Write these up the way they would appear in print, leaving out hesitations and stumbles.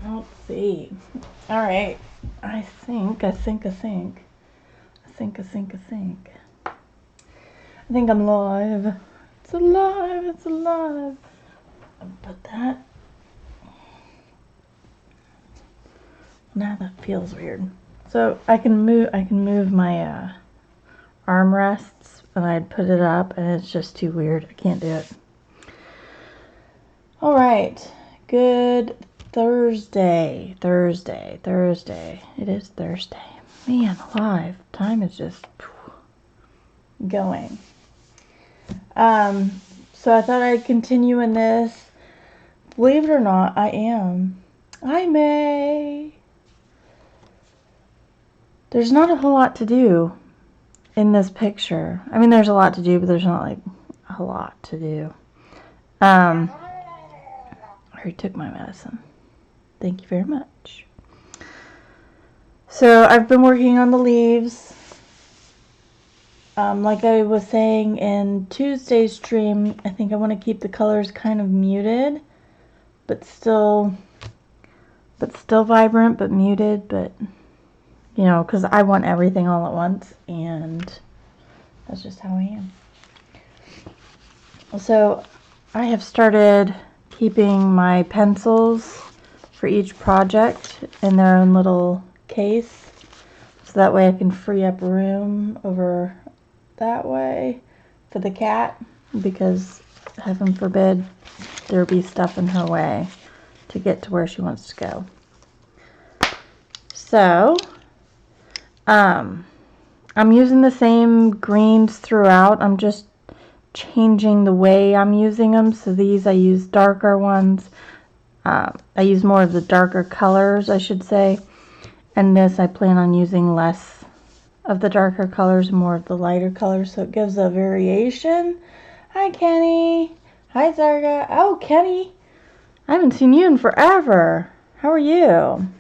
Let's see. All right. I think I'm live. It's alive. It's alive. I'll put that. Now that feels weird. So I can move my armrests, and I'd put it up, and it's just too weird. I can't do it. All right. Good Thursday. It is Thursday. Man, alive. Time is just going. So I thought I'd continue in this. Believe it or not, I am. I may. There's not a whole lot to do in this picture. I mean, there's a lot to do, but there's not like a lot to do. I already took my medicine. Thank you very much. So I've been working on the leaves. Like I was saying in Tuesday's stream, I think I want to keep the colors kind of muted, but still vibrant, but muted, but you know, because I want everything all at once, and that's just how I am. So I have started keeping my pencils for each project in their own little case, so that way I can free up room over that way for the cat, because heaven forbid there be stuff in her way to get to where she wants to go. So I'm using the same greens throughout. I'm just changing the way I'm using them. So these, I use darker ones. I use more of the darker colors, I should say. And this, I plan on using less of the darker colors, more of the lighter colors, so it gives a variation. Hi, Kenny. Hi, Zarga. Oh, Kenny. I haven't seen you in forever. How are you? I'm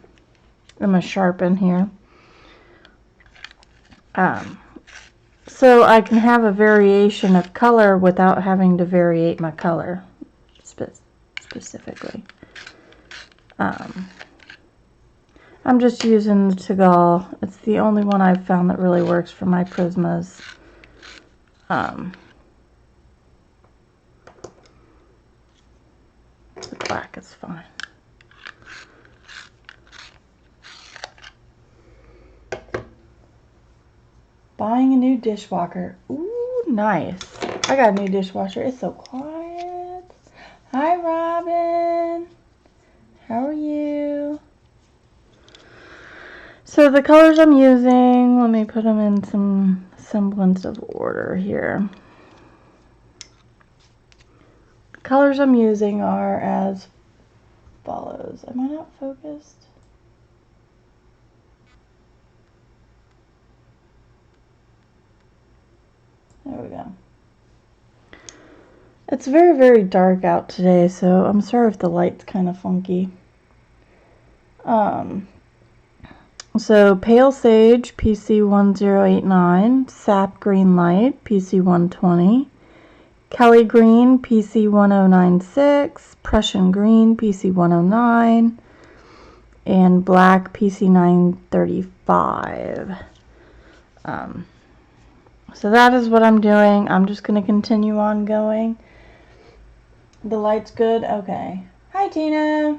going to sharpen here. So I can have a variation of color without having to variate my color specifically. I'm just using the Tegal. It's the only one I've found that really works for my Prismas. The black is fine. Buying a new dishwasher. Ooh, nice. I got a new dishwasher. It's so quiet. Hi, Robin. How are you? So the colors I'm using, let me put them in some semblance of order here. The colors I'm using are as follows. Am I not focused? There we go. It's very, very dark out today, so I'm sorry if the light's kind of funky. So Pale Sage, PC1089, Sap Green Light, PC120, Kelly Green, PC1096, Prussian Green, PC109, and Black, PC935. So that is what I'm doing. I'm just going to continue on going. The light's good? Okay. Hi, Tina.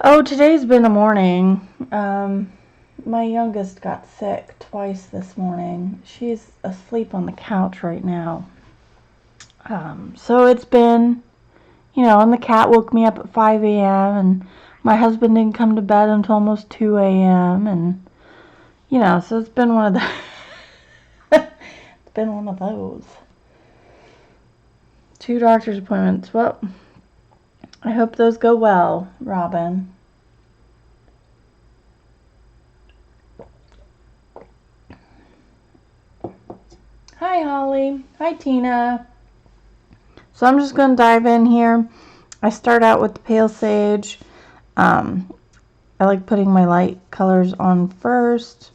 Oh, today's been a morning. My youngest got sick twice this morning. She's asleep on the couch right now. So it's been, you know, and the cat woke me up at 5 a.m. and my husband didn't come to bed until almost 2 a.m. and, you know, so it's been one of the it's been one of those. 2 doctor's appointments. Well, I hope those go well, Robin. Hi, Holly. Hi, Tina. So I'm just going to dive in here. I start out with the Pale Sage. I like putting my light colors on first.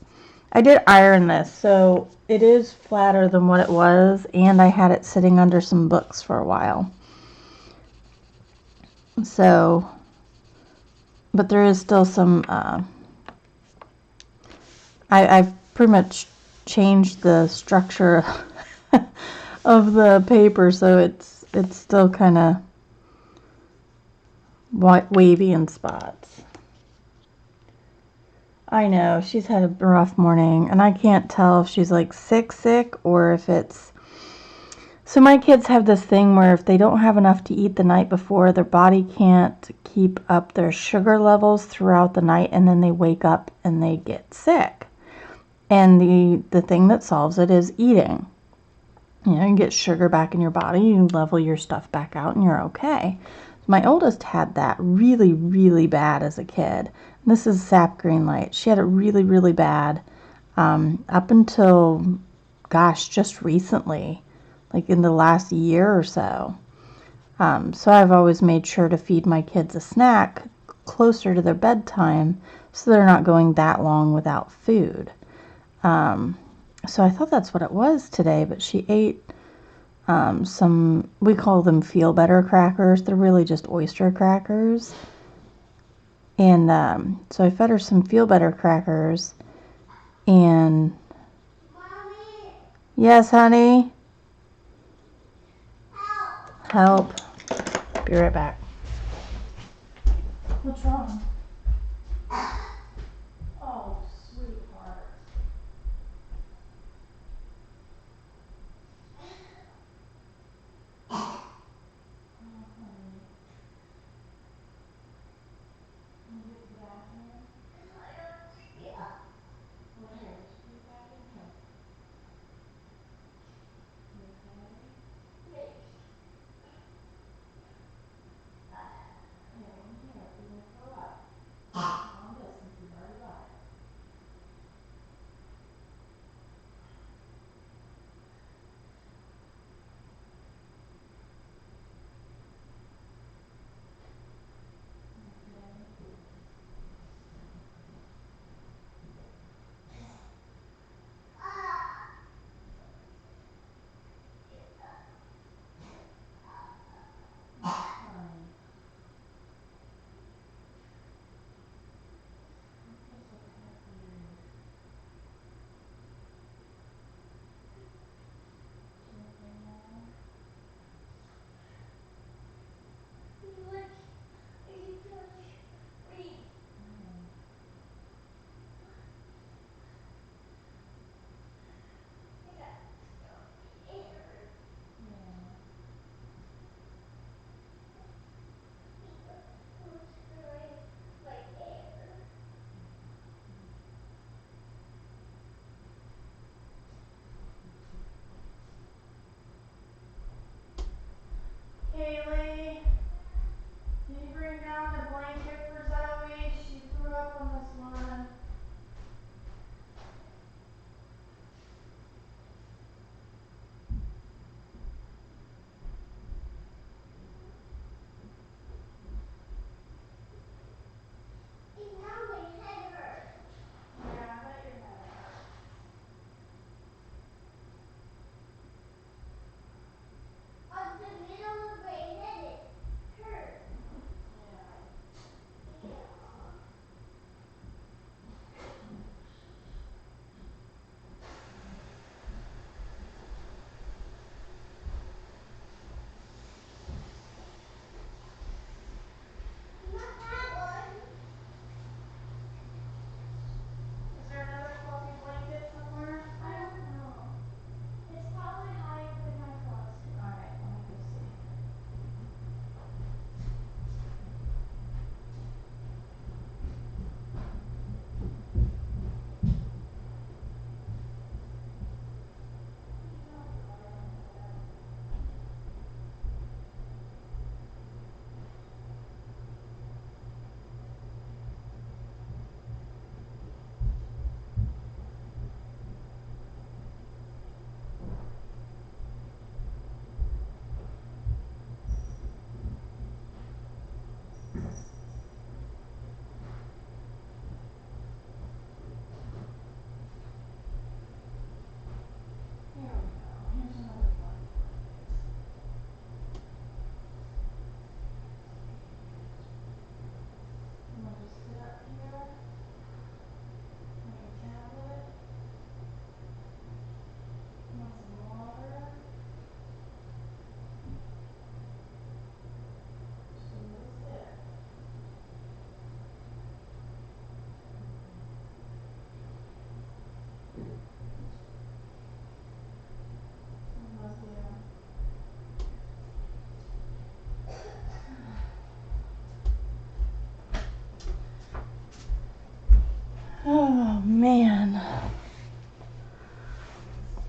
I did iron this, so it is flatter than what it was, and I had it sitting under some books for a while. So, but there is still some, I've pretty much changed the structure of the paper, so it's still kind of wavy in spots. I know, she's had a rough morning, and I can't tell if she's like sick, or if it's... So my kids have this thing where if they don't have enough to eat the night before, their body can't keep up their sugar levels throughout the night, and then they wake up and they get sick. And the thing that solves it is eating. You know, you get sugar back in your body, you level your stuff back out, and you're okay. My oldest had that really, really bad as a kid. This is sap green light. She had it really, really bad up until, gosh, just recently, like in the last year or so. So I've always made sure to feed my kids a snack closer to their bedtime so they're not going that long without food. So I thought that's what it was today, but she ate some, we call them feel better crackers. They're really just oyster crackers. And so I fed her some feel better crackers. And Mommy. Yes, honey. Help. Be right back. What's wrong? Oh, sweetheart.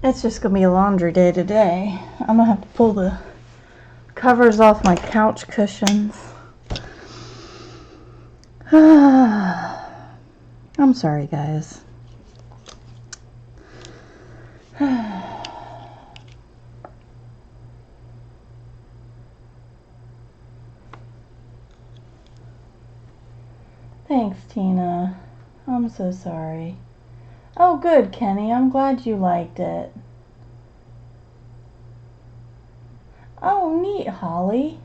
It's just gonna be a laundry day today. I'm gonna have to pull the covers off my couch cushions. I'm sorry, guys. Thanks, Tina. I'm so sorry. Oh, good, Kenny. I'm glad you liked it. Oh, neat, Holly.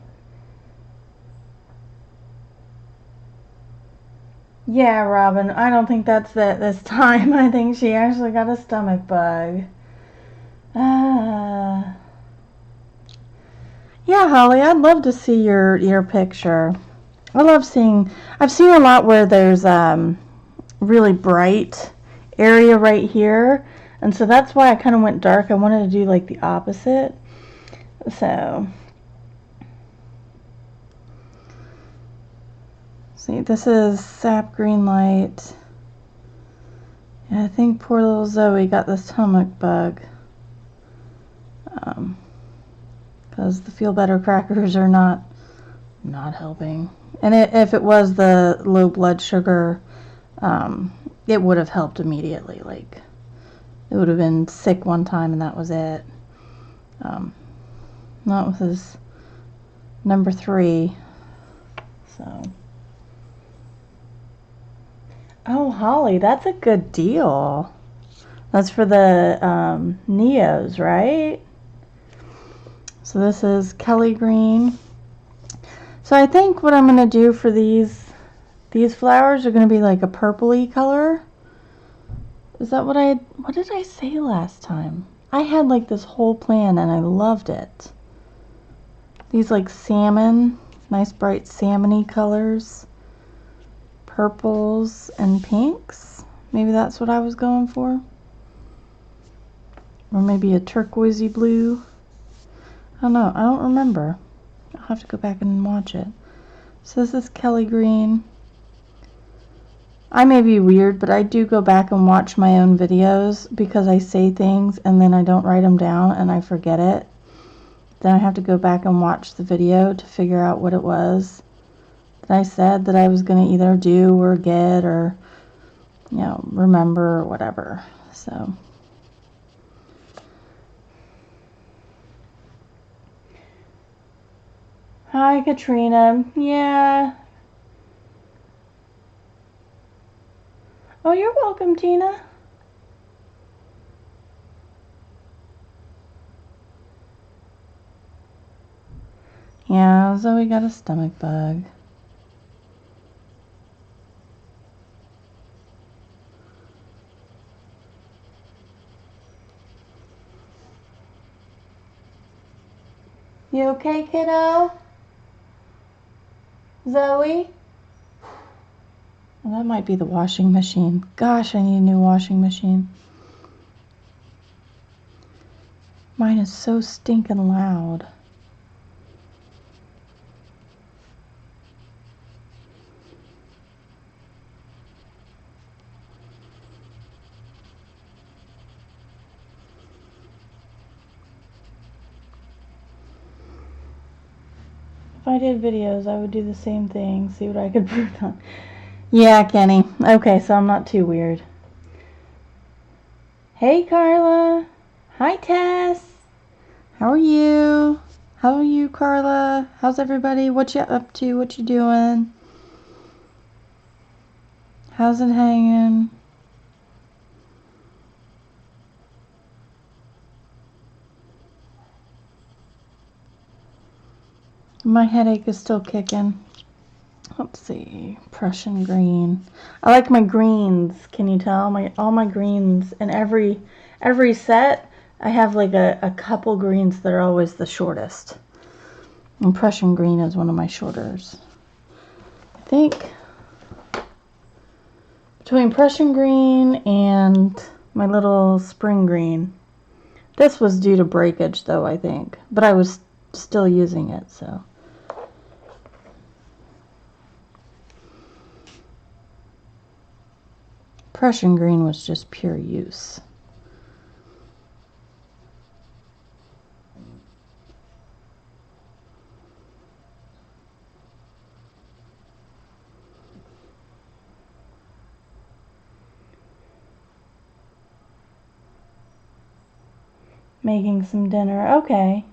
Yeah, Robin, I don't think that's it this time. I think she actually got a stomach bug. Yeah, Holly, I'd love to see your picture. I love seeing, I've seen a lot where there's really bright area right here, and so that's why I kind of went dark. I wanted to do like the opposite. So see, this is sap green light. And I think poor little Zoe got the stomach bug. Because the Feel Better crackers are not helping. And if it was the low blood sugar, it would have helped immediately. Like, it would have been sick one time and that was it. That was number 3. So. Oh, Holly, that's a good deal. That's for the Neos, right? So this is Kelly Green. So I think what I'm going to do for these flowers are going to be like a purpley color. Is that what did I say last time? I had like this whole plan and I loved it. These like salmon, nice bright salmony colors. Purples and pinks. Maybe that's what I was going for. Or maybe a turquoisey blue. I don't know. I don't remember. I'll have to go back and watch it. So this is Kelly Green. I may be weird, but I do go back and watch my own videos because I say things and then I don't write them down and I forget it. Then I have to go back and watch the video to figure out what it was that I said that I was going to either do or get or, you know, remember or whatever. So. Hi, Katrina. Yeah. Oh, you're welcome, Tina. Yeah, Zoe got a stomach bug. You okay, kiddo? Zoe? Well, that might be the washing machine. Gosh, I need a new washing machine. Mine is so stinking loud. If I did videos, I would do the same thing, see what I could put on. Yeah, Kenny. Okay, so I'm not too weird. Hey, Carla. Hi, Tess. How are you? How are you, Carla? How's everybody? What you up to? What you doing? How's it hanging? My headache is still kicking. Let's see. Prussian green. I like my greens. Can you tell? All my greens in every set. I have like a couple greens that are always the shortest. And Prussian green is one of my shorters. I think between Prussian green and my little spring green. This was due to breakage though, I think. But I was still using it, so. Prussian green was just pure use. Making some dinner. Okay.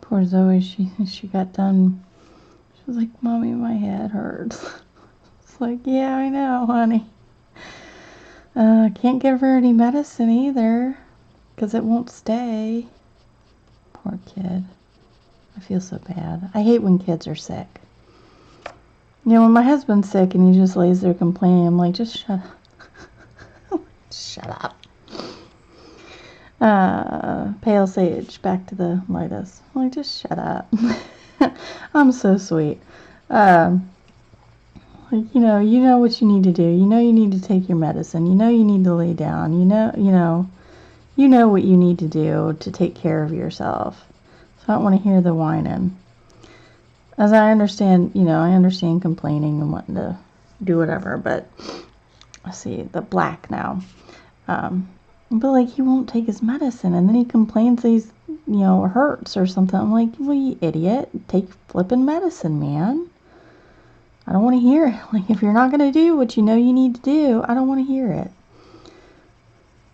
Poor Zoe, she got done. She was like, Mommy, my head hurts. It's like, yeah, I know, honey. Can't give her any medicine either, because it won't stay. Poor kid. I feel so bad. I hate when kids are sick. You know, when my husband's sick and he just lays there complaining, I'm like, just shut up. Shut up. Pale Sage, back to the lightest. I'm like, just shut up. I'm so sweet. Like, you know what you need to do. You know you need to take your medicine. You know you need to lay down. You know what you need to do to take care of yourself. So I don't want to hear the whining. As I understand, I understand complaining and wanting to do whatever, but let's see, the black now. But like, he won't take his medicine, and then he complains that he's, hurts or something. I'm like, well, you idiot, take flipping medicine, man. I don't want to hear it. Like, if you're not going to do what you know you need to do, I don't want to hear it.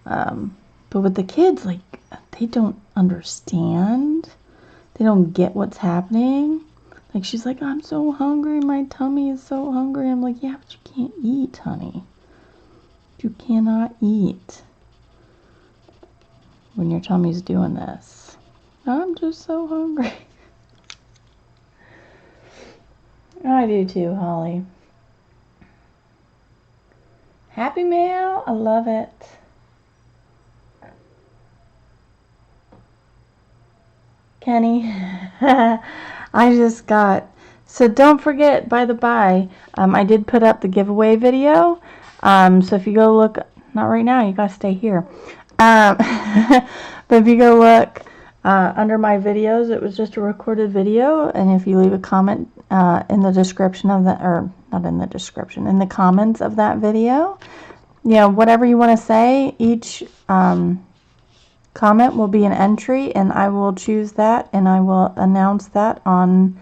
But with the kids, like, they don't understand. They don't get what's happening. Like, she's like, I'm so hungry. My tummy is so hungry. I'm like, yeah, but you can't eat, honey. You cannot eat when your tummy's doing this. I'm just so hungry. I do too, Holly. Happy Mail, I love it. Kenny, I just got, so don't forget, by the by, I did put up the giveaway video. So if you go look, not right now, you gotta stay here. But if you go look under my videos, it was just a recorded video, and if you leave a comment in the description of that, or not in the description, in the comments of that video, whatever you want to say, each comment will be an entry, and I will choose that, and I will announce that on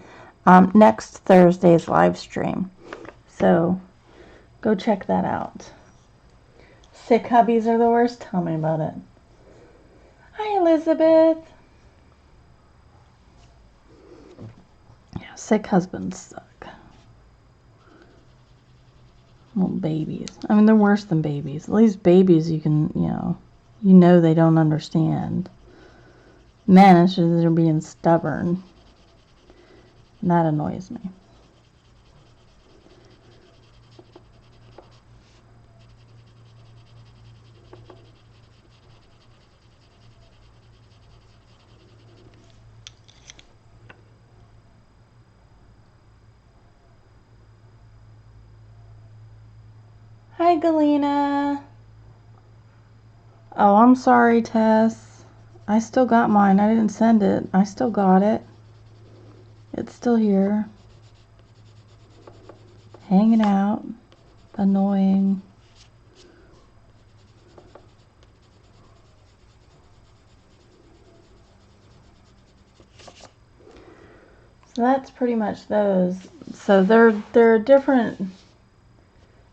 next Thursday's live stream. So go check that out. Sick hubbies are the worst. Tell me about it. Hi, Elizabeth. Yeah, sick husbands suck. Little babies. I mean, they're worse than babies. At least babies, you can, they don't understand. Men, it's just they're being stubborn. And that annoys me. Hi, Galena. Oh, I'm sorry, Tess. I still got mine. I didn't send it. I still got it. It's still here. Hanging out. Annoying. So that's pretty much those. So they're different.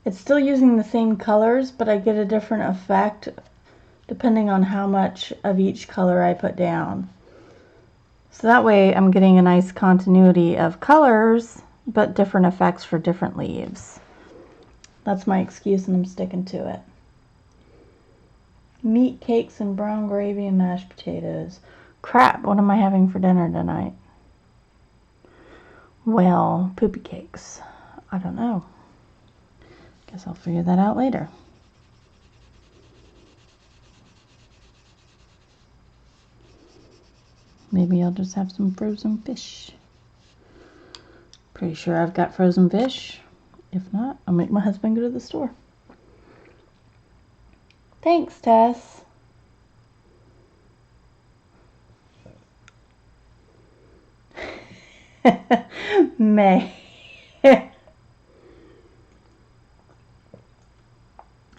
It's still using the same colors, but I get a different effect depending on how much of each color I put down. So that way I'm getting a nice continuity of colors, but different effects for different leaves. That's my excuse, and I'm sticking to it. Meat cakes and brown gravy and mashed potatoes. Crap, what am I having for dinner tonight? Well, poopy cakes. I don't know. Guess I'll figure that out later. Maybe I'll just have some frozen fish. Pretty sure I've got frozen fish. If not, I'll make my husband go to the store. Thanks, Tess. May.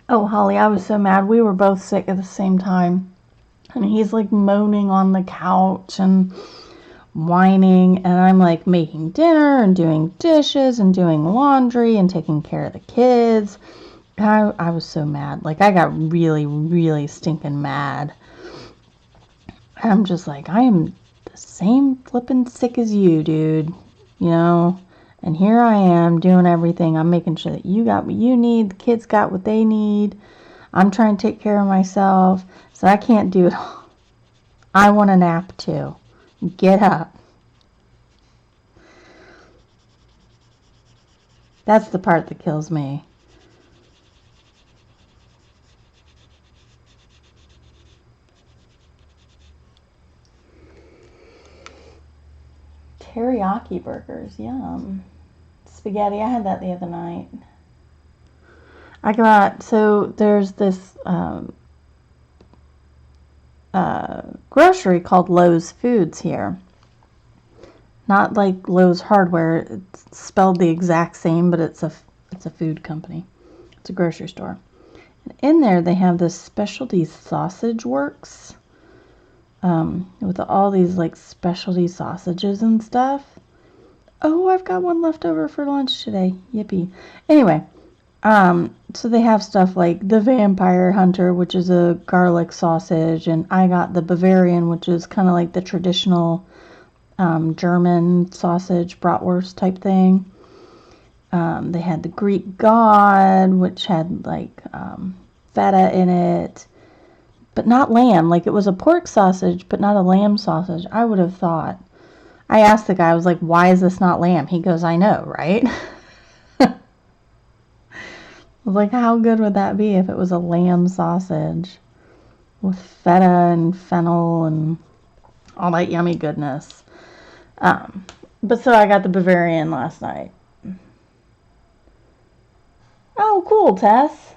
Oh, Holly, I was so mad. We were both sick at the same time. And he's like moaning on the couch and whining, and I'm like making dinner and doing dishes and doing laundry and taking care of the kids. And I was so mad. Like, I got really, really stinking mad. And I'm just like, I am the same flippin' sick as you, dude. You know? And here I am doing everything. I'm making sure that you got what you need. The kids got what they need. I'm trying to take care of myself. So I can't do it all. I want a nap too. Get up. That's the part that kills me. Teriyaki burgers, yum. Spaghetti, I had that the other night. I got, so there's this grocery called Lowe's Foods here. Not like Lowe's Hardware. It's spelled the exact same, but it's a food company. It's a grocery store. And in there they have this specialty sausage works with all these like specialty sausages and stuff. Oh, I've got one left over for lunch today. Yippee. Anyway, so they have stuff like the Vampire Hunter, which is a garlic sausage, and I got the Bavarian, which is kind of like the traditional German sausage, bratwurst type thing. They had the Greek God, which had like feta in it, but not lamb. Like, it was a pork sausage, but not a lamb sausage. I would have thought. I asked the guy, I was like, why is this not lamb? He goes, I know, right? I was like, how good would that be if it was a lamb sausage with feta and fennel and all that yummy goodness? But so I got the Bavarian last night. Oh, cool, Tess.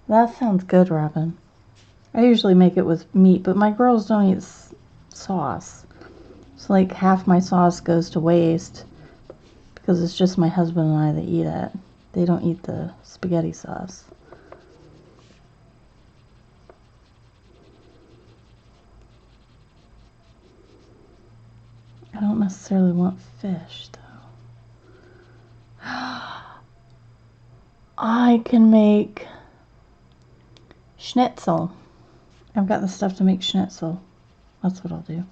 That sounds good, Robin. I usually make it with meat, but my girls don't eat sauce. So like half my sauce goes to waste because it's just my husband and I that eat it. They don't eat the spaghetti sauce. I don't necessarily want fish, though. I can make schnitzel. I've got the stuff to make schnitzel. That's what I'll do.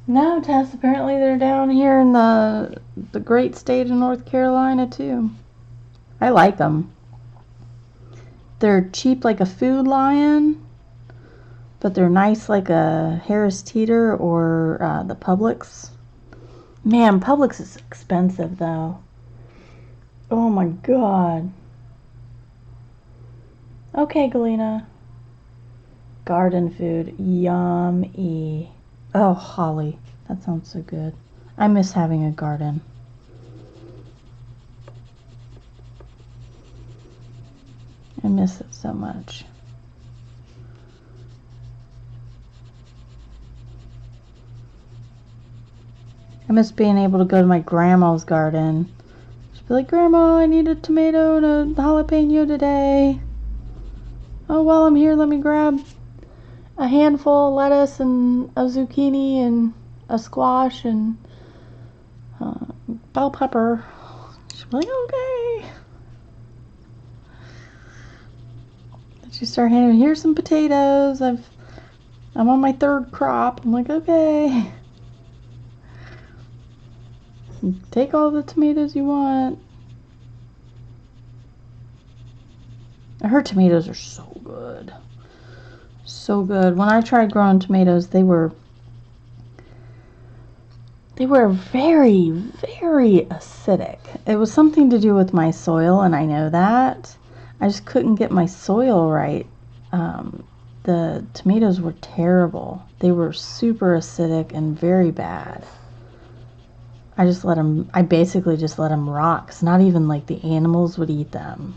No, Tess, apparently they're down here in the great state of North Carolina, too. I like them. They're cheap like a Food Lion, but they're nice like a Harris Teeter or the Publix. Man, Publix is expensive, though. Oh, my God. Okay, Galena. Garden food. Yummy. Oh, holly. That sounds so good. I miss having a garden. I miss it so much. I miss being able to go to my grandma's garden. She'd be like, Grandma, I need a tomato and a jalapeno today. Oh, while I'm here, let me grab a handful of lettuce and a zucchini and a squash and bell pepper. She'd be like, okay. She started handing me, here's some potatoes. I'm on my third crop. I'm like, okay. Take all the tomatoes you want. Her tomatoes are so good. So good. When I tried growing tomatoes, they were very, very acidic. It was something to do with my soil, and I know that. I just couldn't get my soil right. the tomatoes were terrible. They were super acidic and very bad. I basically just let them rot, 'cause not even like the animals would eat them.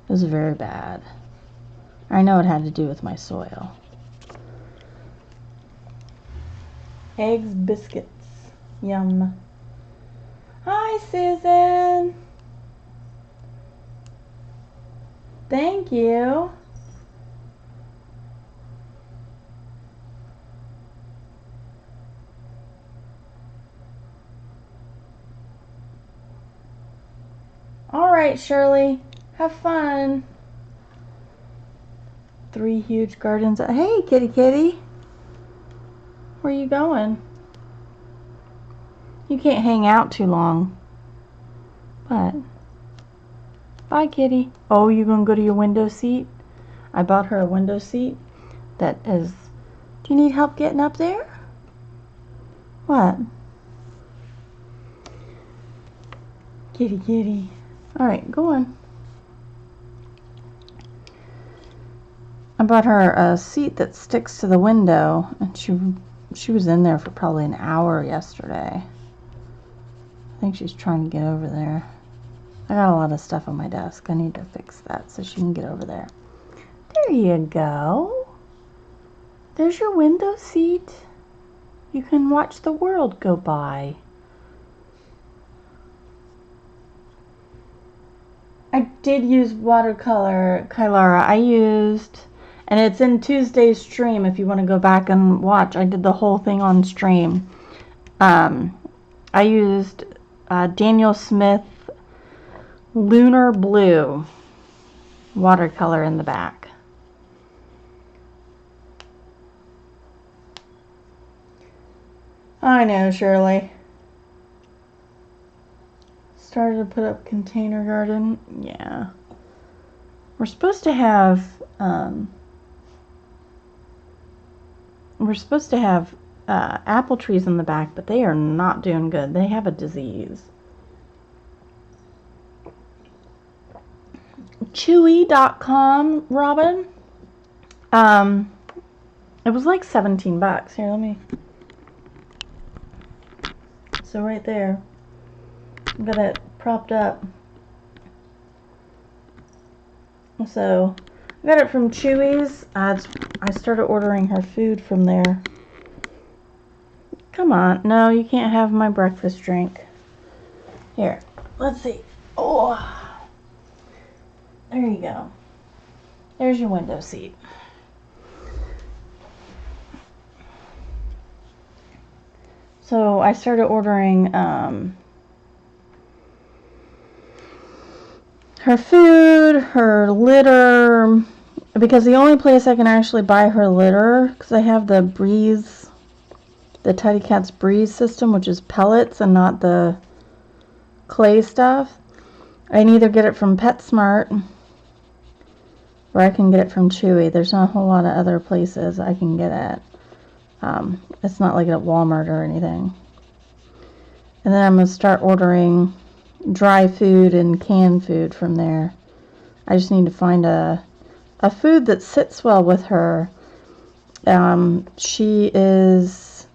It was very bad. I know it had to do with my soil. Eggs, biscuits. Yum. Hi, Susan. Thank you. All right, Shirley. Have fun. 3 huge gardens. Hey, kitty kitty. Where you going? You can't hang out too long. But bye, kitty. Oh, you gonna go to your window seat? I bought her a window seat that is... Do you need help getting up there? What? Kitty kitty. Alright, go on. I bought her a seat that sticks to the window, and she was in there for probably an hour yesterday. I think she's trying to get over there. I got a lot of stuff on my desk. I need to fix that so she can get over there. There you go. There's your window seat. You can watch the world go by. I did use watercolor, Kylara. I used, and it's in Tuesday's stream if you want to go back and watch. I did the whole thing on stream. I used Daniel Smith Lunar Blue watercolor in the back. I know, Shirley. Started to put up container garden. Yeah. We're supposed to have apple trees in the back, but they are not doing good. They have a disease. Chewy.com, Robin. It was like 17 bucks. Here, let me. So right there. I've got it propped up. So I got it from Chewy's. I started ordering her food from there. Come on. No, you can't have my breakfast drink. Here, let's see. Oh, there you go. There's your window seat. So I started ordering her food, her litter, because the only place I can actually buy her litter, because I have the Breeze, the Tidy Cats Breeze system, which is pellets and not the clay stuff. I can either get it from PetSmart or I can get it from Chewy. There's not a whole lot of other places I can get it. It's not like at Walmart or anything. And then I'm going to start ordering dry food and canned food from there. I just need to find a food that sits well with her. She is,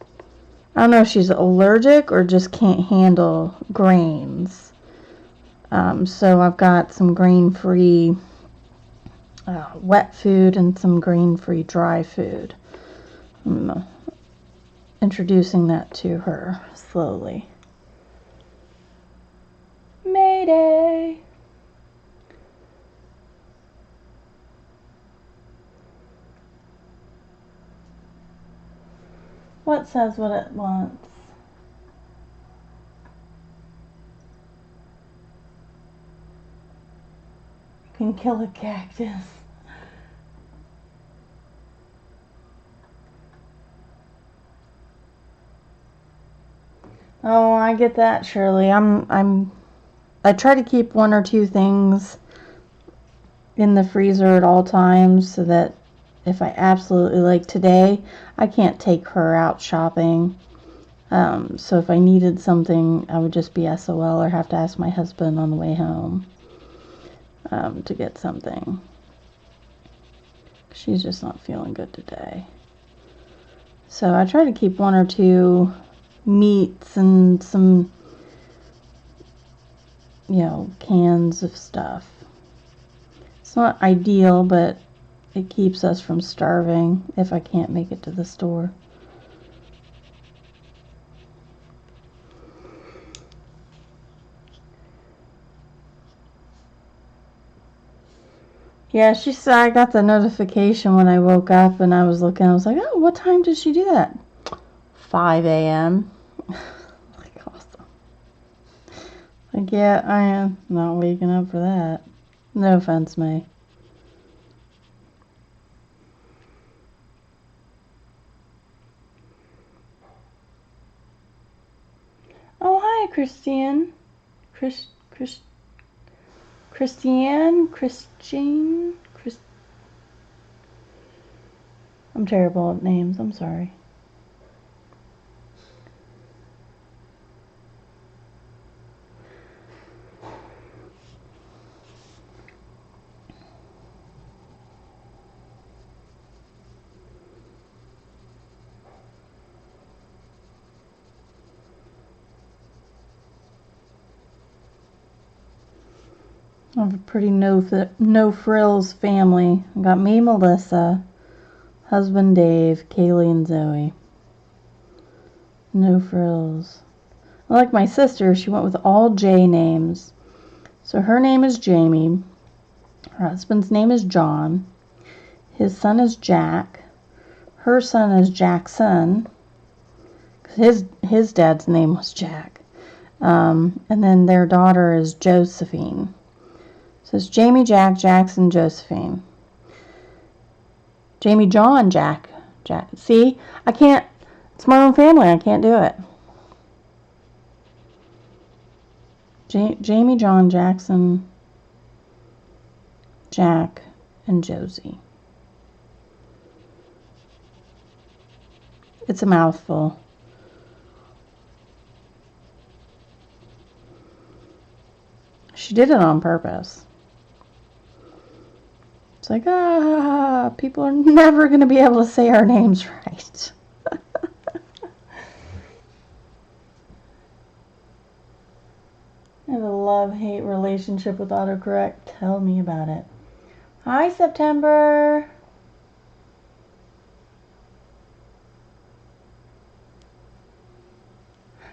I don't know if she's allergic or just can't handle grains. So I've got some grain-free wet food and some grain-free dry food. I'm introducing that to her slowly. Mayday! What says what it wants? You can kill a cactus. Oh, I get that, Shirley. I try to keep 1 or 2 things in the freezer at all times so that if I absolutely, like today, I can't take her out shopping. So if I needed something, I would just be SOL or have to ask my husband on the way home to get something. She's just not feeling good today. So I try to keep 1 or 2 meats and some, you know, cans of stuff. It's not ideal, but it keeps us from starving if I can't make it to the store. Yeah, she said I got the notification when I woke up and I was looking. I was like, oh, what time did she do that? 5 a.m. Like, awesome. Like, yeah, I am not waking up for that. No offense, May. Oh, hi, Christiane. Christiane? I'm terrible at names. I'm sorry. I have a pretty no frills family. I got me, Melissa, husband Dave, Kaylee, and Zoe. No frills. Like my sister, she went with all J names. So her name is Jamie. Her husband's name is John. His son is Jack. Her son is Jackson. His dad's name was Jack. And then their daughter is Josephine. So it's Jamie, Jack, Jackson, Josephine. Jamie, John, Jack. See, I can't. It's my own family. I can't do it. Jamie, John, Jackson, Jack, and Josie. It's a mouthful. She did it on purpose. It's like, people are never going to be able to say our names right. I have a love-hate relationship with autocorrect. Tell me about it. Hi, September.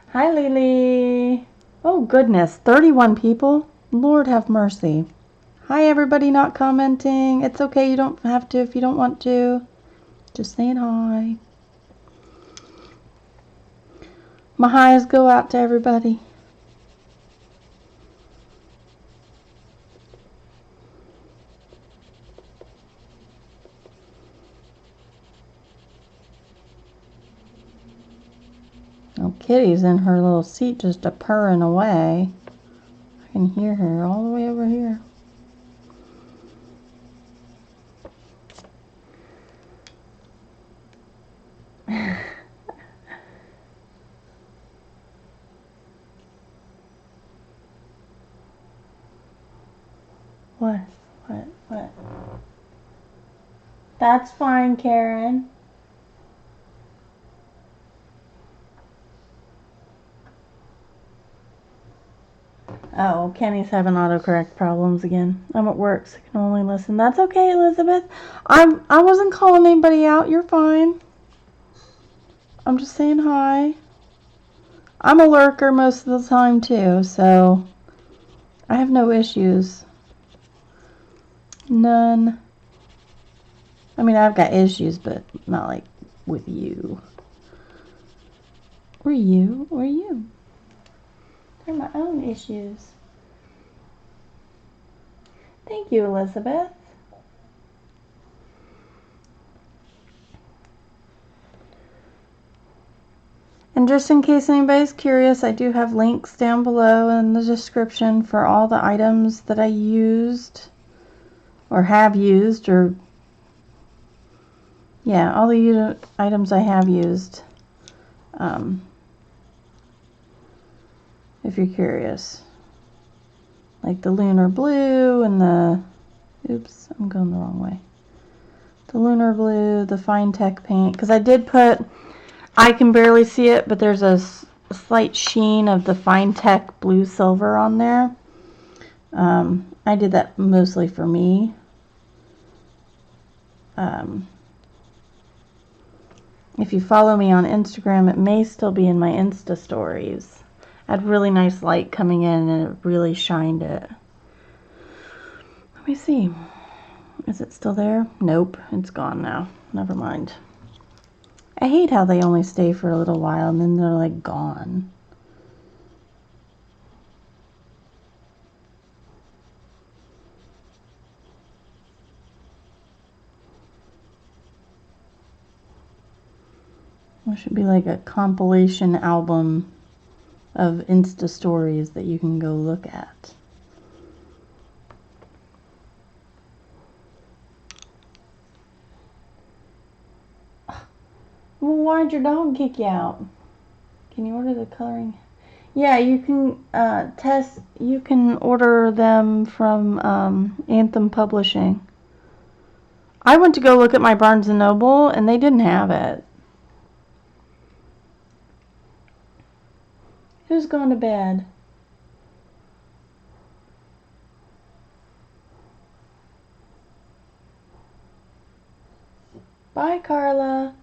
Hi, Lily. Oh, goodness. 31 people? Lord have mercy. Hi, everybody not commenting. It's okay. You don't have to if you don't want to. Just saying hi. My highs go out to everybody. Oh, Kitty's in her little seat just a-purring away. I can hear her all the way over here. What? That's fine, Karen. Oh, Kenny's having autocorrect problems again. I'm at work, so I can only listen. That's okay, Elizabeth. I wasn't calling anybody out. You're fine. I'm just saying hi. I'm a lurker most of the time, too, so I have no issues. None. I mean, I've got issues, but not like with you. Or you. They're my own issues. Thank you, Elizabeth. And just in case anybody's curious, I do have links down below in the description for all the items that I used or have used, or yeah, all the items I have used, if you're curious. Like the lunar blue and the, oops, I'm going the wrong way. the lunar blue, the fine tech paint, because I did put, I can barely see it, but there's a slight sheen of the fine tech blue silver on there. I did that mostly for me. If you follow me on Instagram, it may still be in my Insta stories. I had really nice light coming in and it really shined it. Let me see. Is it still there? Nope, it's gone now. Never mind. I hate how they only stay for a little while and then they're like gone. It should be like a compilation album of Insta stories that you can go look at. Well, why'd your dog kick you out? Can you order the coloring? Yeah, you can you can order them from Anthem Publishing. I went to go look at my Barnes & Noble and they didn't have it. Who's going to bed? Bye, Carla.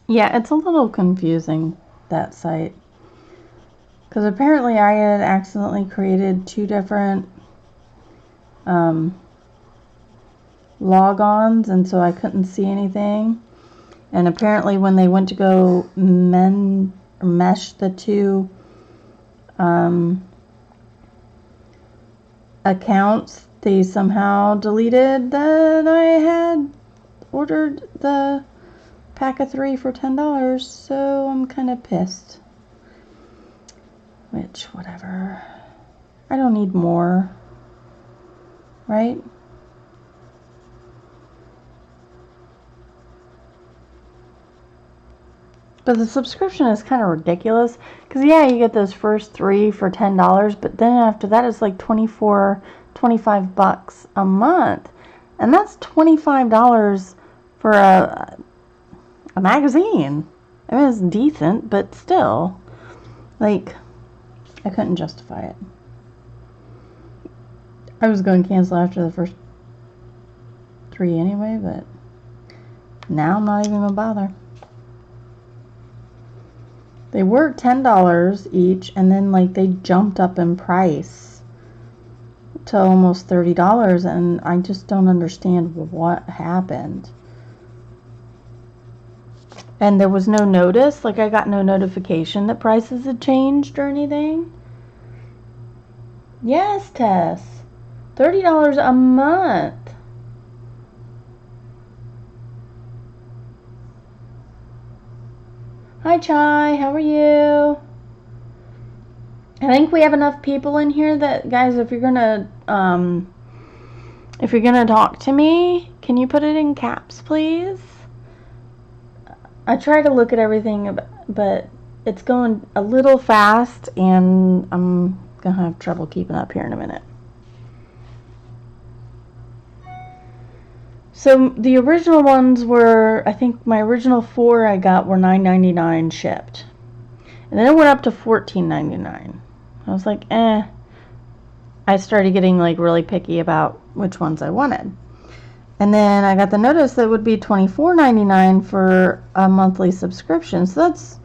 Yeah, it's a little confusing, that site. Because apparently I had accidentally created two different logons, and so I couldn't see anything. And apparently when they went to go mesh the two accounts, they somehow deleted that I had ordered the pack of 3 for $10, so I'm kind of pissed. Which, whatever. I don't need more, right? But the subscription is kind of ridiculous, because yeah, you get those first 3 for $10, but then after that it's like $25 a month, and that's $25 for a magazine. I mean, it's decent, but still, like, I couldn't justify it. I was going to cancel after the first 3 anyway, but now I'm not even gonna bother. They were $10 each, and then like they jumped up in price to almost $30, and I just don't understand what happened. And there was no notice, like I got no notification that prices had changed or anything. Yes, Tess. $30 a month. Hi, Chai. How are you? I think we have enough people in here that, guys, if you're gonna talk to me, can you put it in caps, please? I try to look at everything, but it's going a little fast, and I'm gonna have trouble keeping up here in a minute. So the original ones were, I think my original 4 I got were $9.99 shipped. And then it went up to $14.99. I was like, I started getting like really picky about which ones I wanted. And then I got the notice that it would be $24.99 for a monthly subscription. So that's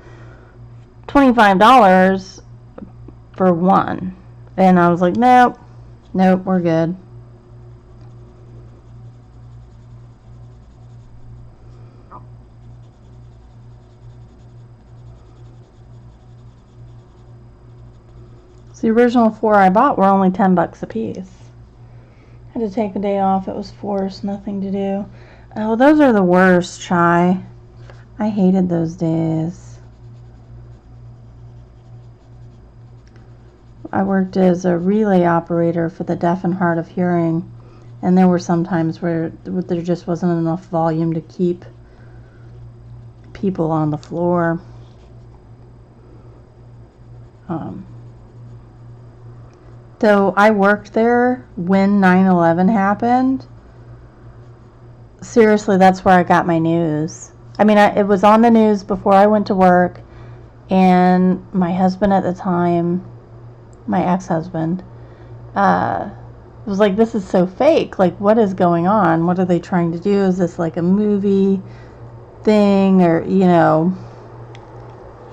$25 for one. And I was like, nope, we're good. So the original 4 I bought were only $10 a piece. I had to take a day off. It was forced, nothing to do. Oh, those are the worst, Chai. I hated those days. I worked as a relay operator for the deaf and hard of hearing, and there were some times where there just wasn't enough volume to keep people on the floor. So I worked there when 9/11 happened. Seriously, that's where I got my news. I mean, it was on the news before I went to work, and my husband at the time, my ex-husband, was like, this is so fake. Like, what is going on? What are they trying to do? Is this like a movie thing? Or, you know,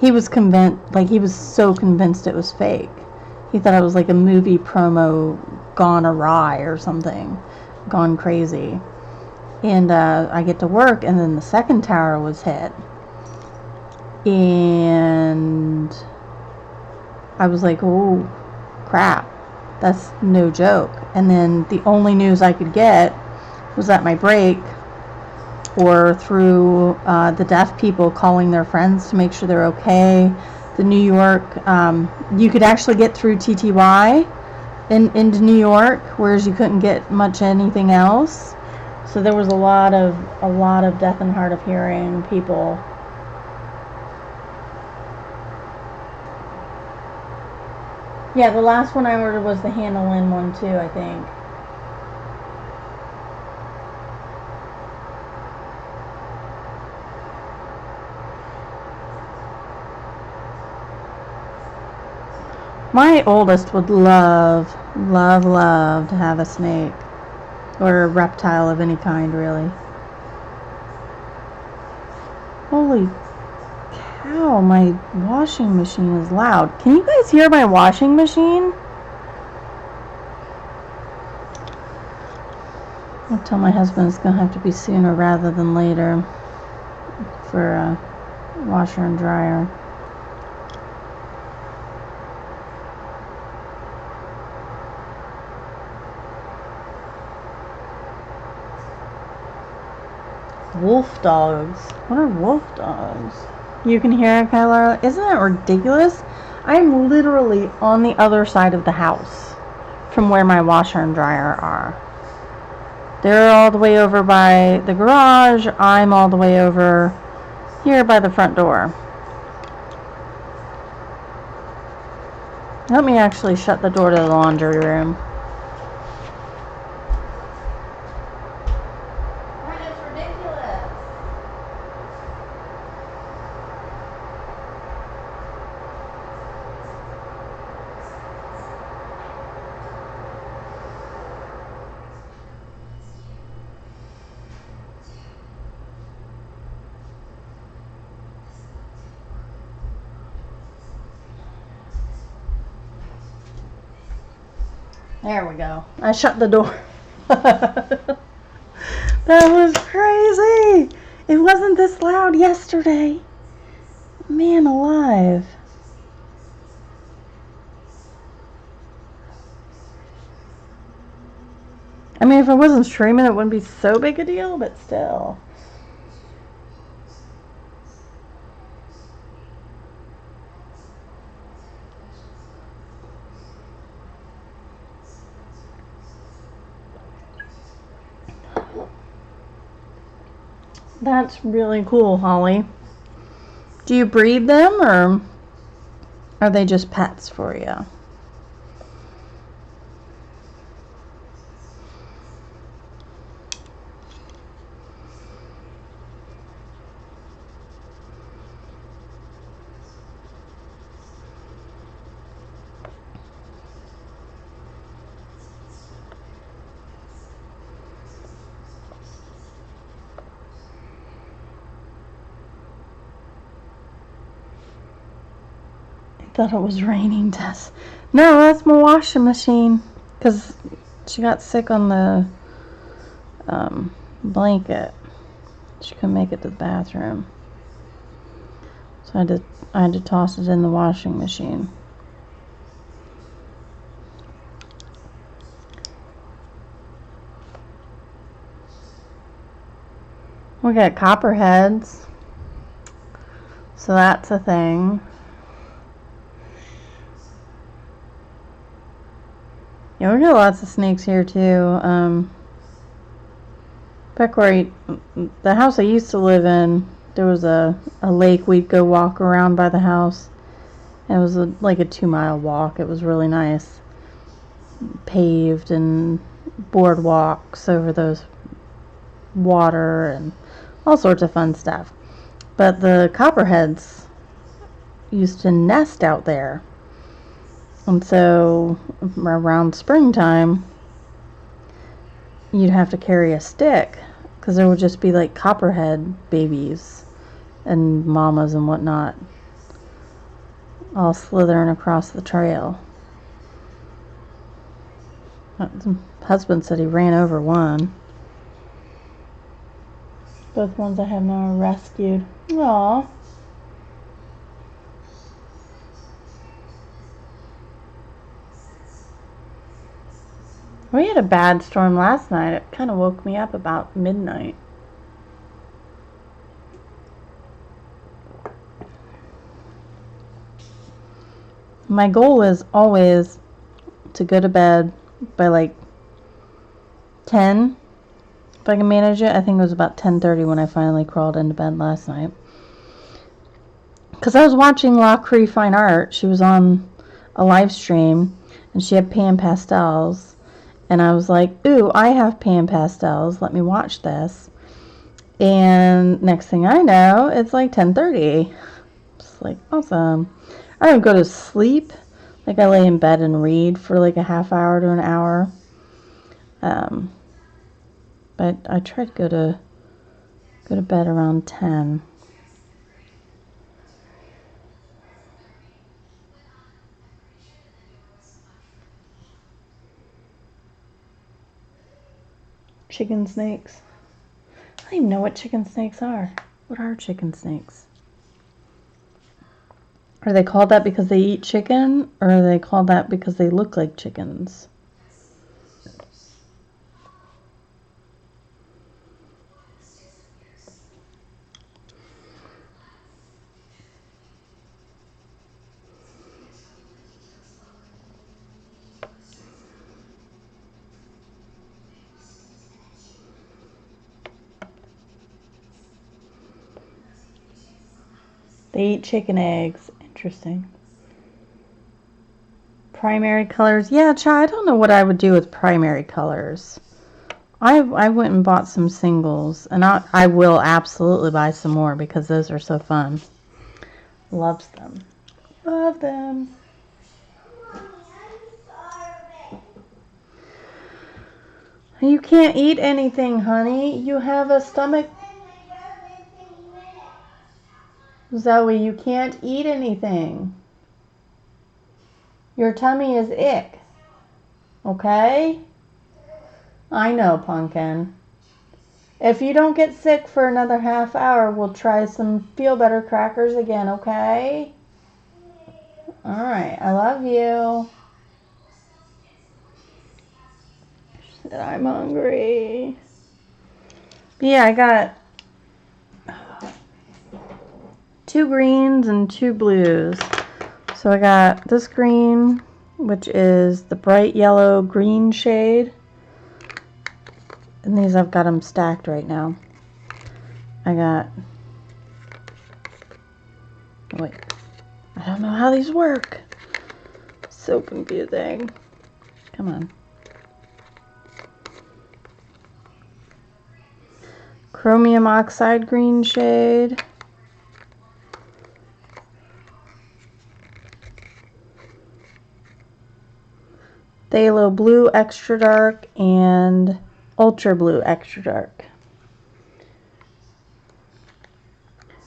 he was convinced, like, he was so convinced it was fake. He thought it was like a movie promo gone awry or something, gone crazy. And I get to work, and then the second tower was hit. And I was like, oh, crap. That's no joke. And then the only news I could get was at my break or through the deaf people calling their friends to make sure they're okay. The New York, you could actually get through TTY into New York, whereas you couldn't get much anything else. So there was a lot of deaf and hard of hearing people. Yeah, the last one I ordered was the Hanna Karlzon one too, I think. My oldest would love to have a snake. Or a reptile of any kind, really. Holy cow, my washing machine is loud. Can you guys hear my washing machine? I'll tell my husband it's going to have to be sooner rather than later for a washer and dryer. Wolf dogs. What are wolf dogs? You can hear it, Kyla. Isn't that ridiculous? I'm literally on the other side of the house from where my washer and dryer are. They're all the way over by the garage. I'm all the way over here by the front door. Let me actually shut the door to the laundry room. There we go. I shut the door. That was crazy. It wasn't this loud yesterday. Man alive. I mean, if it wasn't streaming, it wouldn't be so big a deal, but still. That's really cool, Holly. Do you breed them, or are they just pets for you? Thought it was raining, Tess. No, that's my washing machine. Because she got sick on the blanket. She couldn't make it to the bathroom. So I had to toss it in the washing machine. We got copperheads. So that's a thing. Yeah, we got lots of snakes here too. Back where the house I used to live in, there was a lake we'd go walk around by the house. It was like a 2-mile walk. It was really nice. Paved and boardwalks over those water and all sorts of fun stuff. But the copperheads used to nest out there. And so around springtime, you'd have to carry a stick because there would just be like copperhead babies and mamas and whatnot all slithering across the trail. My husband said he ran over one. Both ones I have now are rescued. Aww. We had a bad storm last night. It kind of woke me up about midnight. My goal is always to go to bed by like 10. If I can manage it. I think it was about 10:30 when I finally crawled into bed last night. Because I was watching La Cree Fine Art. She was on a live stream and she had pan pastels. And I was like, ooh, I have pan pastels. Let me watch this. And next thing I know, it's like 10:30. It's like, awesome. I don't go to sleep. Like I lay in bed and read for like a half hour to an hour. But I try to go to bed around 10. Chicken snakes. I don't even know what chicken snakes are. What are chicken snakes? Are they called that because they eat chicken, or are they called that because they look like chickens? They eat chicken eggs. Interesting. Primary colors. Yeah, I don't know what I would do with primary colors. I went and bought some singles, and I will absolutely buy some more because those are so fun. Loves them. Love them. You can't eat anything, honey. You have a stomach. Zoe, you can't eat anything. Your tummy is ick. Okay? I know, Pumpkin. If you don't get sick for another half hour, we'll try some Feel Better crackers again, okay? Alright, I love you. She said, I'm hungry. Yeah, I got 2 greens and 2 blues. So I got this green, which is the bright yellow green shade. And these, I've got them stacked right now. I got, oh wait, I don't know how these work. So confusing. Come on. Chromium oxide green shade. Phthalo blue extra dark and ultra blue extra dark.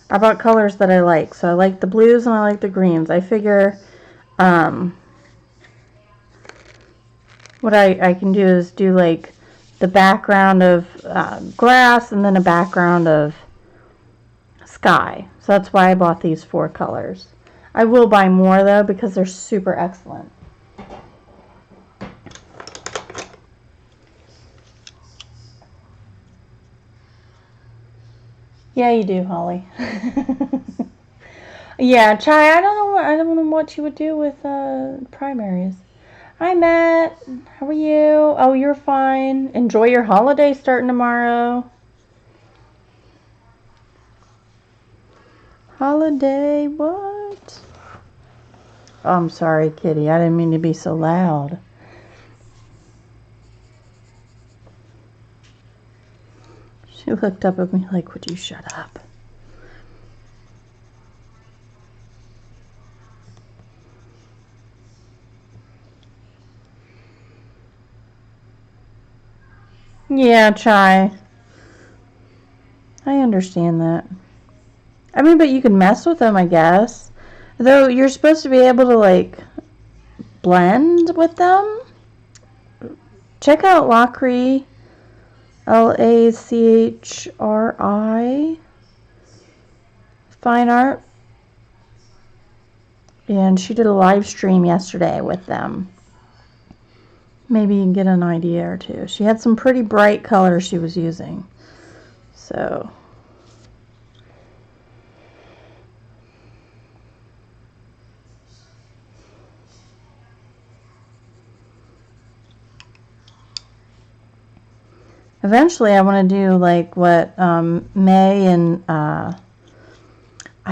I bought colors that I like. So I like the blues and I like the greens. I figure what I can do is do like the background of grass and then a background of sky. So that's why I bought these 4 colors. I will buy more though because they're super excellent. Yeah, you do, Holly. Yeah, I don't know what you would do with primaries. Hi, Matt. How are you? Oh, you're fine. Enjoy your holiday starting tomorrow. Holiday, what? Oh, I'm sorry, Kitty. I didn't mean to be so loud. She looked up at me like, would you shut up? Yeah, Chai. I understand that. I mean, but you can mess with them, I guess. Though you're supposed to be able to, like, blend with them. Check out Lachri, Lachri, Fine Art. And she did a live stream yesterday with them. Maybe you can get an idea or two. She had some pretty bright colors she was using. So... eventually, I want to do like what May and I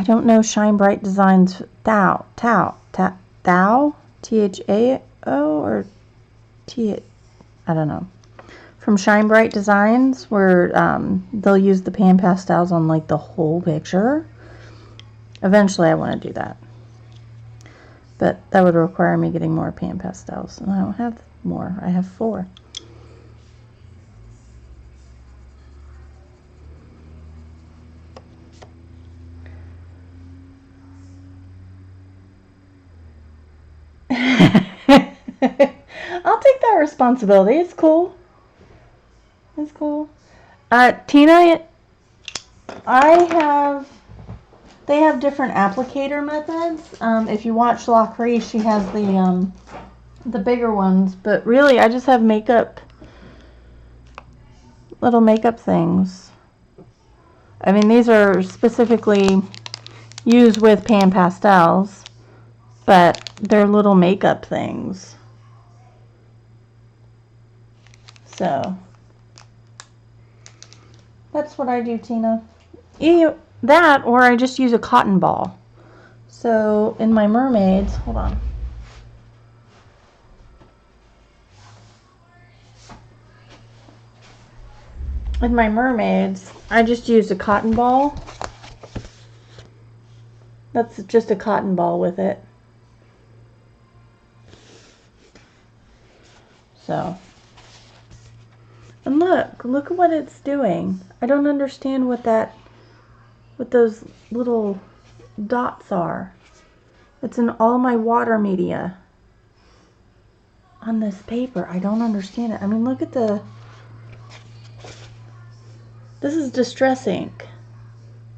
don't know, Shine Bright Designs Thao Thao or T, I don't know, from Shine Bright Designs, where they'll use the pan pastels on like the whole picture. Eventually, I want to do that, but that would require me getting more pan pastels, and I don't have more. I have 4. I'll take that responsibility. It's cool. It's cool. Tina, they have different applicator methods. If you watch Lachri, she has the bigger ones, but really I just have little makeup things. I mean, these are specifically used with pan pastels, but they're little makeup things. So that's what I do, Tina. Either that, or I just use a cotton ball. So in my mermaids, hold on. In my mermaids, I just use a cotton ball. That's just a cotton ball with it. So, and look at what it's doing. I don't understand what those little dots are. It's in all my water media on this paper. I don't understand it. I mean, look at this is Distress ink.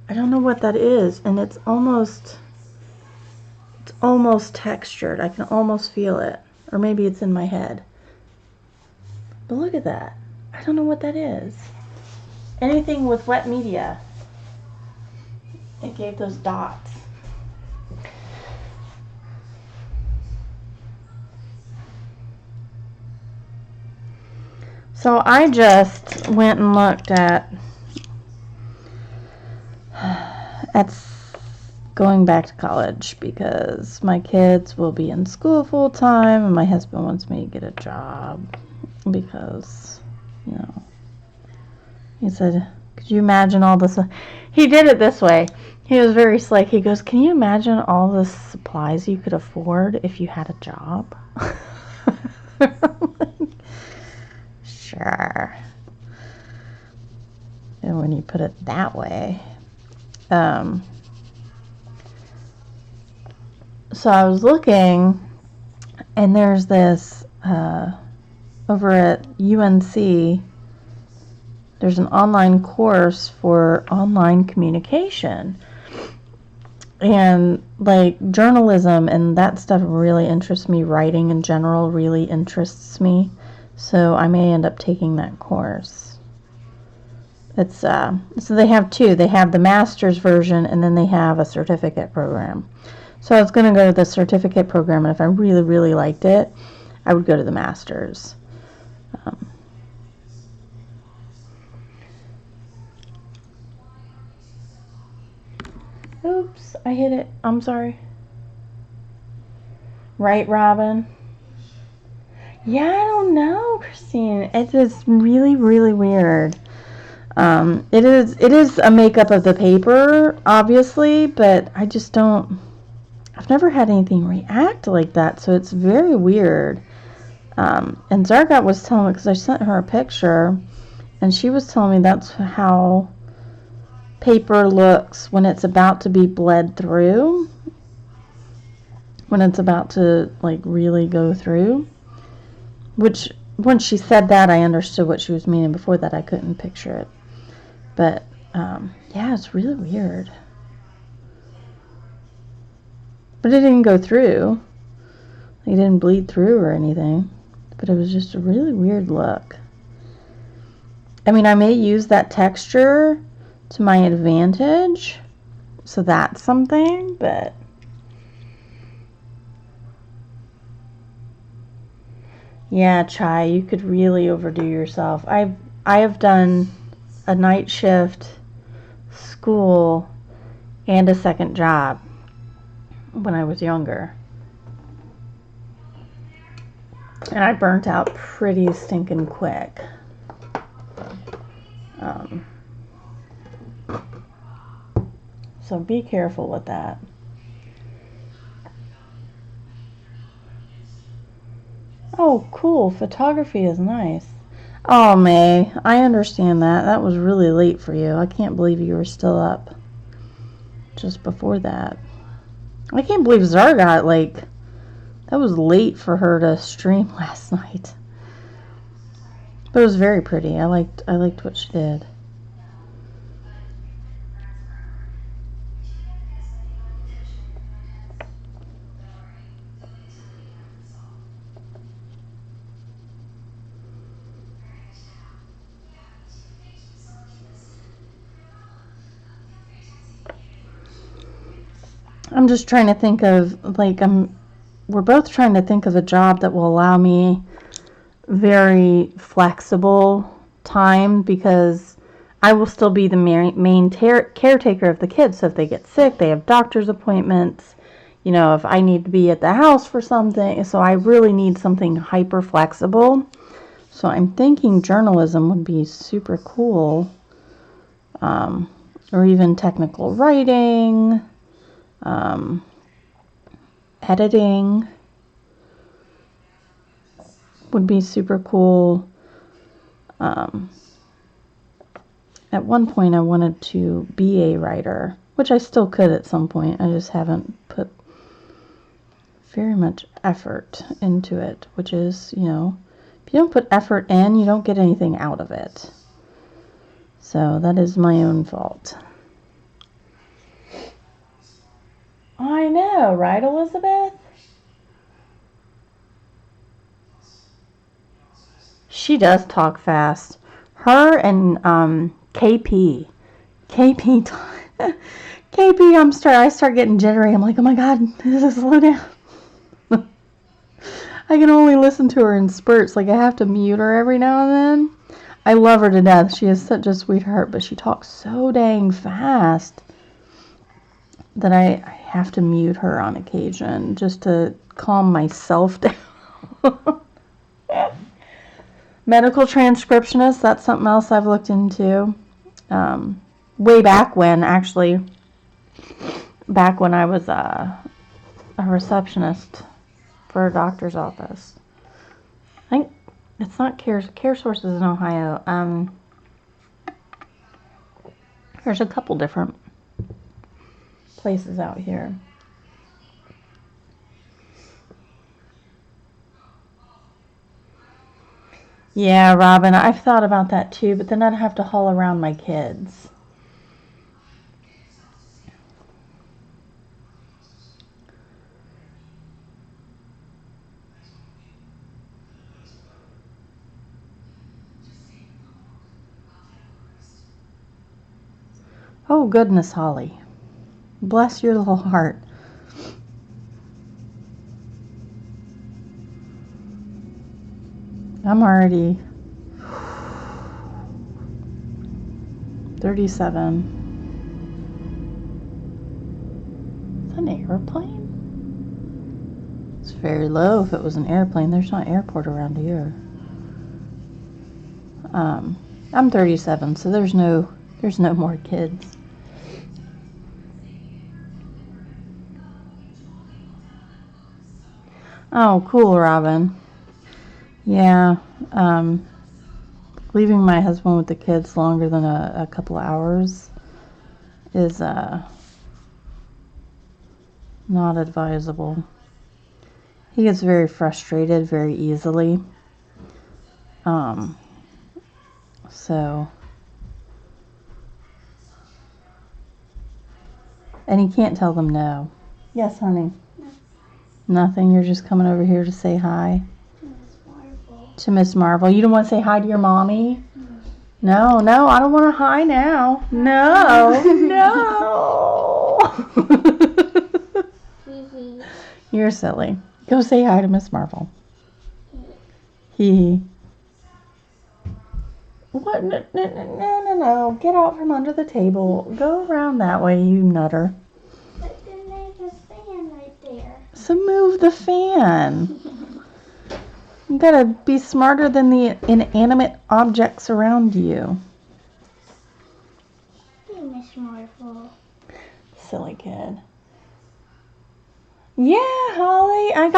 I don't know what that is, and it's almost textured. I can almost feel it, or maybe it's in my head. But look at that. I don't know what that is. Anything with wet media, it gave those dots. So I just went and looked at going back to college because my kids will be in school full time and my husband wants me to get a job because, you know, he said, could you imagine all this? He did it this way. He was very slick. He goes, can you imagine all the supplies you could afford if you had a job? Sure. And when you put it that way, so I was looking, and there's this over at UNC. There's an online course for online communication, and like journalism and that stuff really interests me. Writing in general really interests me, so I may end up taking that course. It's so they have 2. They have the master's version, and then they have a certificate program. So I was going to go to the certificate program, and if I really, really liked it, I would go to the master's. Oops, I hit it. I'm sorry. Right, Robin? Yeah, I don't know, Christine. It is really, really weird. It is a makeup of the paper, obviously, but I just don't. I've never had anything react like that, so it's very weird. And Zargat was telling me, because I sent her a picture, and she was telling me that's how paper looks when it's about to be bled through, when it's about to like really go through. Which, when she said that, I understood what she was meaning. Before that, I couldn't picture it. But yeah, it's really weird. But it didn't go through. It didn't bleed through or anything. But it was just a really weird look. I mean, I may use that texture to my advantage, so that's something, but yeah, Chai, you could really overdo yourself. I have done a night shift, school, and a second job when I was younger. And I burnt out pretty stinking quick. So be careful with that. Oh, cool. Photography is nice. Oh, May, I understand that. That was really late for you. I can't believe you were still up just before that. I can't believe Zargat, like, that was late for her to stream last night. But it was very pretty. I liked what she did. I'm just trying to think of, like, we're both trying to think of a job that will allow me very flexible time, because I will still be the main caretaker of the kids. So if they get sick, they have doctor's appointments, you know, if I need to be at the house for something. So I really need something hyper flexible. So I'm thinking journalism would be super cool, or even technical writing, editing would be super cool. At one point I wanted to be a writer, which I still could at some point. I just haven't put very much effort into it, which is, you know, if you don't put effort in, you don't get anything out of it. So that is my own fault. I know, right, Elizabeth? She does talk fast. Her and KP. KP, KP, I start getting jittery. I'm like, oh my God, slow down. I can only listen to her in spurts. Like, I have to mute her every now and then. I love her to death. She has such a sweetheart, but she talks so dang fast that I have to mute her on occasion just to calm myself down. Medical transcriptionist, that's something else I've looked into. Way back when, actually, back when I was a receptionist for a doctor's office. I think it's not Care Sources in Ohio. There's a couple different places out here. Yeah, Robin, I've thought about that too, but then I'd have to haul around my kids. Oh, goodness, Holly. Bless your little heart. I'm already 37. airplane? It's very low if it was an airplane. There's not airport around here. I'm 37, so there's no more kids. Oh, cool, Robin. Yeah, leaving my husband with the kids longer than a couple of hours is not advisable. He gets very frustrated very easily. So, and he can't tell them no. Yes, honey. No. Nothing. You're just coming over here to say hi. To Miss Marvel. You don't want to say hi to your mommy? No, no, I don't want to hi now. No, no. You're silly. Go say hi to Miss Marvel. He. What? No, no, no, no, no. Get out from under the table. Go around that way, you nutter. But then there's a fan right there. So move the fan. You gotta be smarter than the inanimate objects around you. Hey, Miss Marvel. Silly kid. Yeah, Holly, I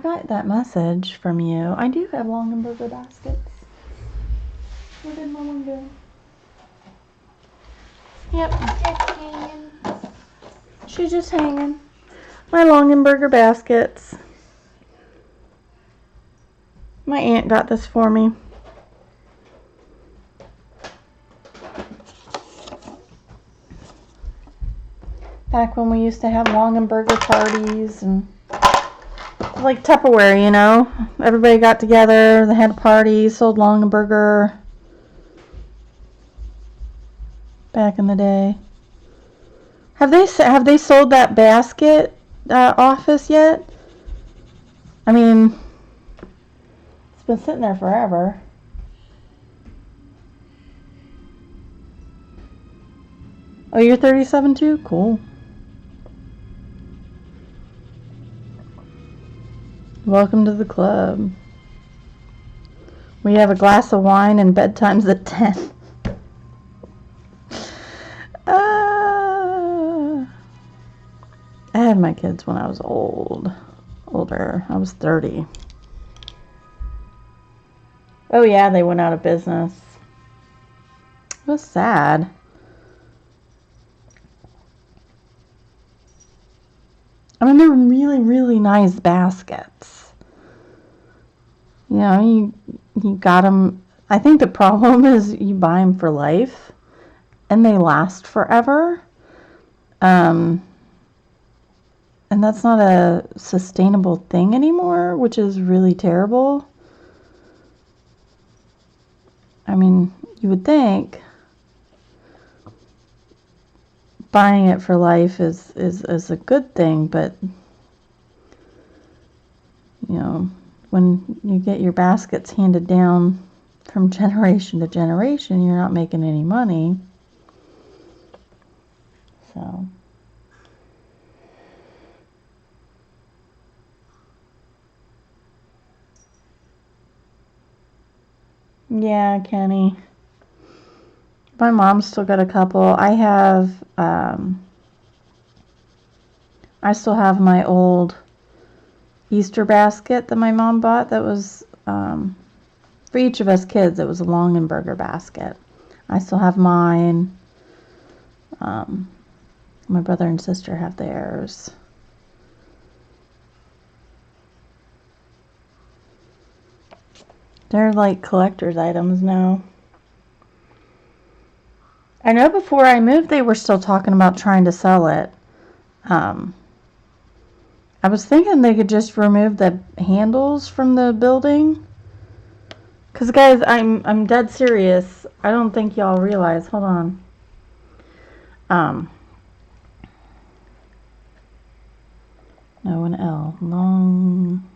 got that message from you. I do have Longenberger baskets. Where did my one go? Yep. Just hanging. She's just hanging. My Longenberger baskets. My aunt got this for me. Back when we used to have Longenberger parties and like Tupperware, you know. Everybody got together, they had a party, sold Longenberger. Back in the day. Have they sold that basket office yet? I mean, it's been sitting there forever. Oh, you're 37 too? Cool. Welcome to the club. We have a glass of wine and bedtime's at 10. I had my kids when I was older. I was 30. Oh yeah, they went out of business. It was sad. I mean, they're really, really nice baskets. You know, you got them. I think the problem is you buy them for life, and they last forever. And that's not a sustainable thing anymore, which is really terrible. I mean, you would think buying it for life is a good thing, but you know, when you get your baskets handed down from generation to generation, you're not making any money. So yeah, Kenny. My mom's still got a couple. I still have my old Easter basket that my mom bought that was for each of us kids. It was a Longenberger basket. I still have mine. My brother and sister have theirs. They're like collector's items now. I know before I moved they were still talking about trying to sell it. I was thinking they could just remove the handles from the building. Cause guys, I'm dead serious. I don't think y'all realize. Hold on. No, an L. Long.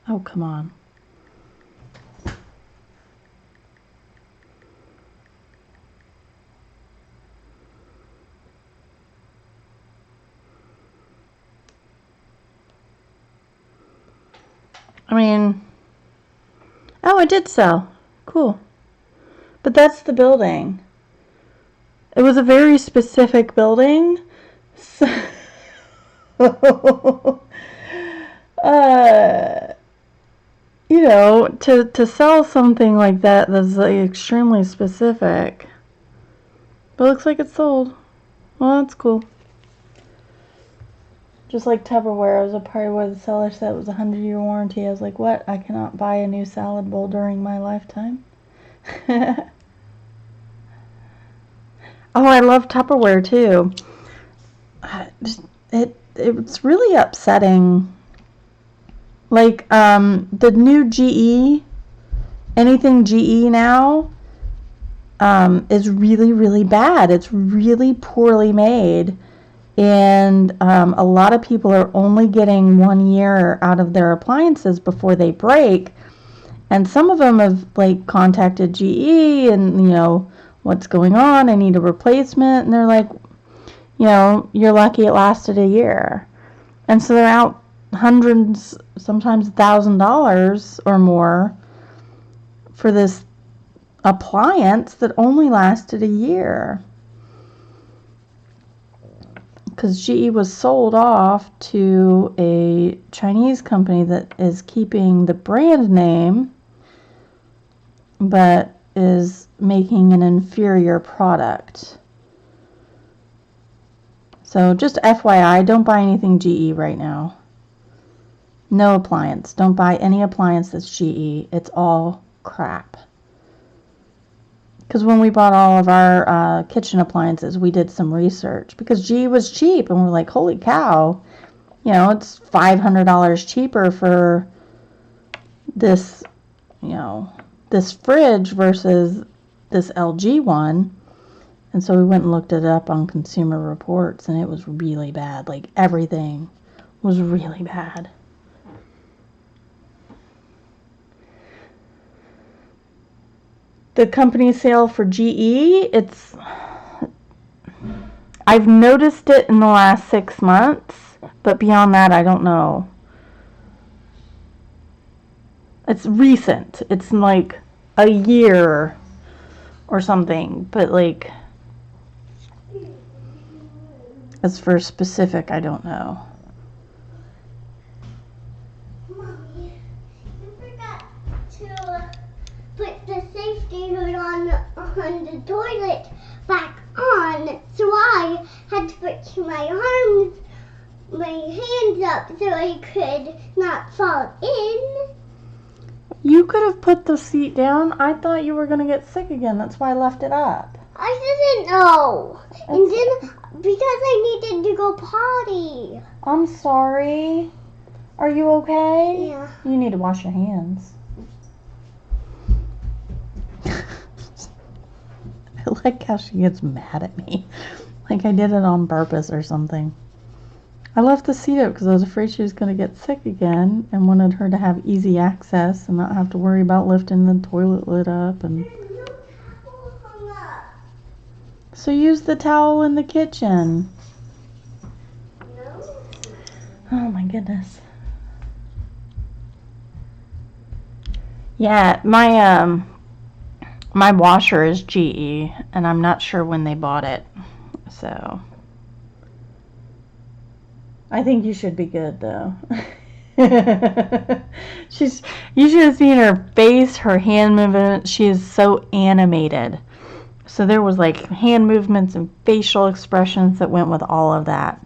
Oh, come on. I mean, oh, it did sell. Cool. But that's the building. It was a very specific building. So, you know, to sell something like that that's like extremely specific. But it looks like it's sold. Well, that's cool. Just like Tupperware, it was a part where the seller said it was a 100-year warranty. I was like, what? I cannot buy a new salad bowl during my lifetime. Oh, I love Tupperware too. It's really upsetting. Like the new GE, anything GE now, is really, really bad. It's really poorly made. And a lot of people are only getting 1 year out of their appliances before they break. And some of them have like contacted GE and, you know, what's going on? I need a replacement. And they're like, you know, you're lucky it lasted a year. And so they're out hundreds, sometimes $1,000 or more for this appliance that only lasted a year. Because GE was sold off to a Chinese company that is keeping the brand name but is making an inferior product. So just FYI, don't buy anything GE right now. No appliance. Don't buy any appliance that's GE. It's all crap. Because when we bought all of our kitchen appliances, we did some research. Because GE was cheap, and we're like, holy cow. You know, it's $500 cheaper for this, you know, this fridge versus this LG one. And so we went and looked it up on Consumer Reports, and it was really bad. Like, everything was really bad. The company sale for GE, I've noticed it in the last 6 months, but beyond that, I don't know. It's recent. It's like a year or something, but like, as for specific, I don't know. Mommy, you forgot to put the safety hood on the toilet back on, so I had to put my hands up so I could not fall in. You could have put the seat down. I thought you were going to get sick again. That's why I left it up. I didn't know. And then, because I needed to go potty. I'm sorry. Are you okay? Yeah. You need to wash your hands. I like how she gets mad at me. Like I did it on purpose or something. I left the seat up because I was afraid she was going to get sick again and wanted her to have easy access and not have to worry about lifting the toilet lid up. And There's no towel hung up. so use the towel in the kitchen. No. Oh my goodness. Yeah, my washer is GE and I'm not sure when they bought it. So I think you should be good though. You should have seen her face, her hand movement. She is so animated. So there was like hand movements and facial expressions that went with all of that.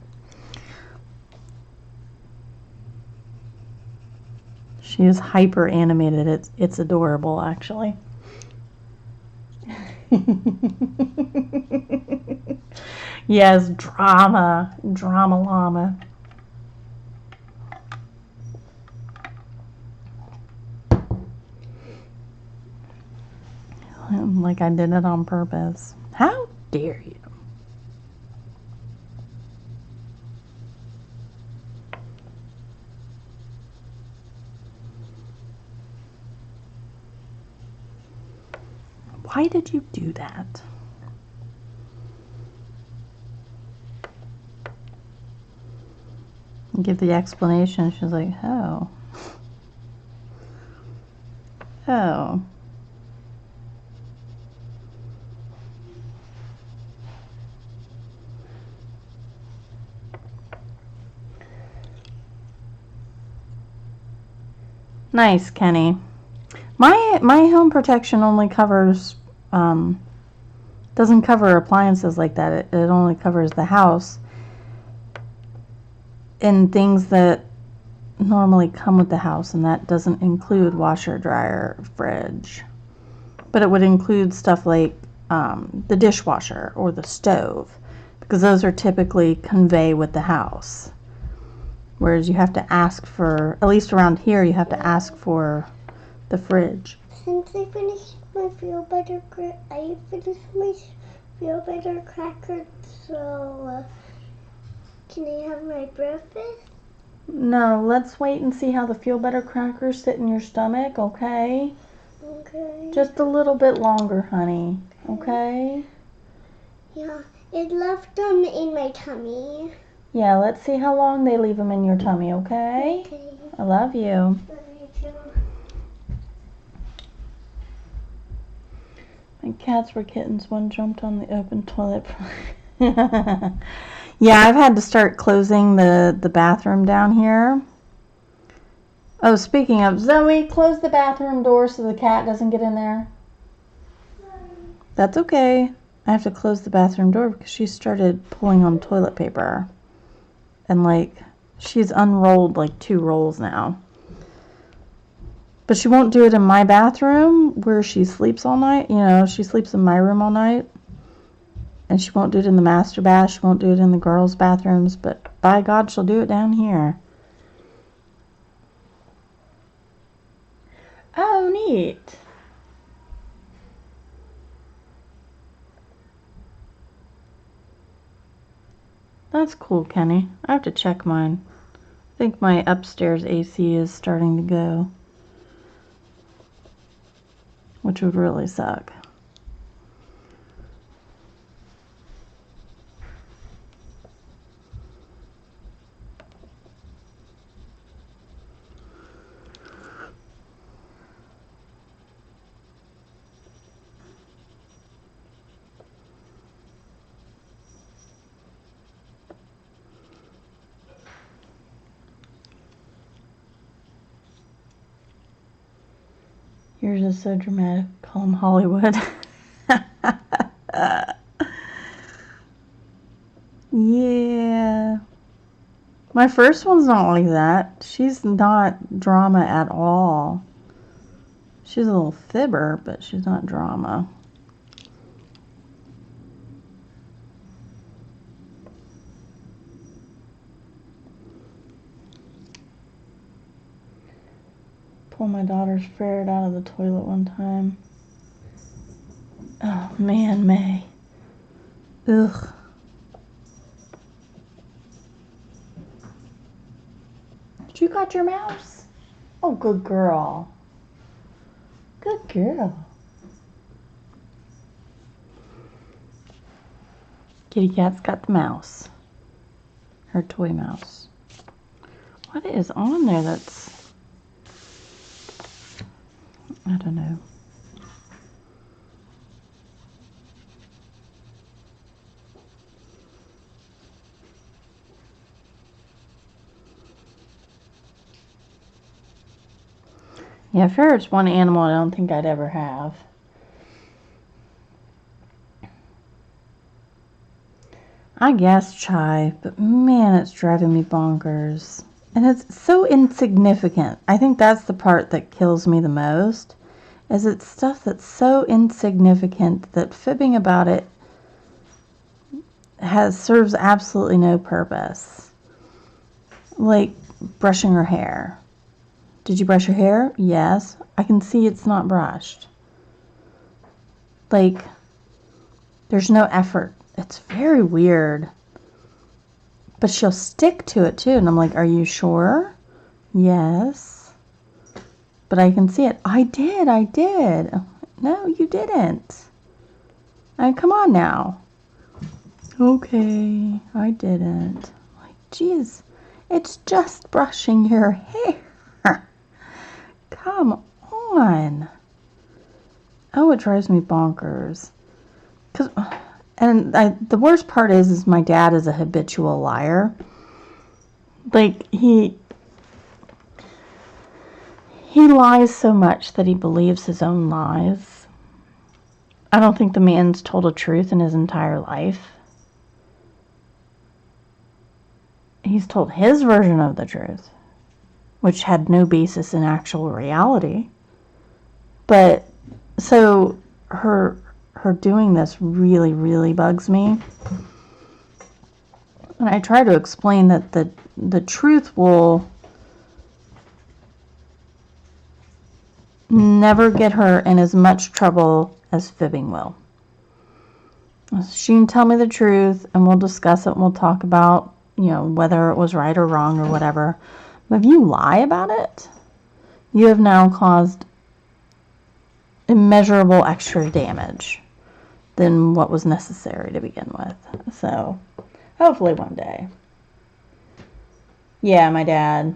She is hyper animated. It's adorable actually. Yes, drama llama. Like I did it on purpose. How dare you? Why did you do that? And give the explanation. She's like, oh. Oh. Nice, Kenny. My home protection only covers, doesn't cover appliances like that. It only covers the house and things that normally come with the house, and that doesn't include washer, dryer, fridge. But it would include stuff like the dishwasher or the stove, because those are typically convey with the house. Whereas you have to ask for, at least around here, you have to ask for the fridge. Since I finished my feel better cracker, so can I have my breakfast? No, let's wait and see how the feel better crackers sit in your stomach, okay? Okay. Just a little bit longer, honey, okay? Yeah, it left them in my tummy. Yeah, let's see how long they leave them in your tummy, okay? Okay. I love you. Love you too. My cats were kittens. One jumped on the open toilet. Yeah, I've had to start closing the bathroom down here. Oh, speaking of, Zoe, close the bathroom door so the cat doesn't get in there. That's okay. I have to close the bathroom door because she started pulling on toilet paper. And like, she's unrolled like 2 rolls now. But she won't do it in my bathroom where she sleeps all night. You know, she sleeps in my room all night. And she won't do it in the master bath. She won't do it in the girls' bathrooms. But by God, she'll do it down here. Oh, neat. That's cool, Kenny. I have to check mine. I think my upstairs AC is starting to go, which would really suck. Yours is so dramatic. Call him Hollywood. Yeah. My first one's not like that. She's not drama at all. She's a little fibber, but she's not drama. Pull my daughter's ferret out of the toilet one time. Oh man, May. Ugh. You got your mouse? Oh, good girl. Good girl. Kitty cat's got the mouse. Her toy mouse. What is on there that's... I don't know. Yeah, ferret's one animal I don't think I'd ever have. I guess chai, but man, it's driving me bonkers. And it's so insignificant. I think that's the part that kills me the most, is it's stuff that's so insignificant that fibbing about it serves absolutely no purpose. Like brushing her hair. Did you brush your hair? Yes. I can see it's not brushed. Like, there's no effort. It's very weird. But she'll stick to it too. And I'm like, are you sure? Yes. But I can see it. I did. No, you didn't. Come on now. Okay, I didn't. Like, geez, it's just brushing your hair. Come on. Oh, it drives me bonkers. The worst part is my dad is a habitual liar. Like, he lies so much that he believes his own lies. I don't think the man's told a truth in his entire life. He's told his version of the truth, which had no basis in actual reality. But so her doing this really, really bugs me. And I try to explain that the truth will never get her in as much trouble as fibbing will. She can tell me the truth and we'll discuss it and we'll talk about, whether it was right or wrong or whatever. But if you lie about it, you have now caused immeasurable extra damage than what was necessary to begin with. So, hopefully one day. Yeah, my dad.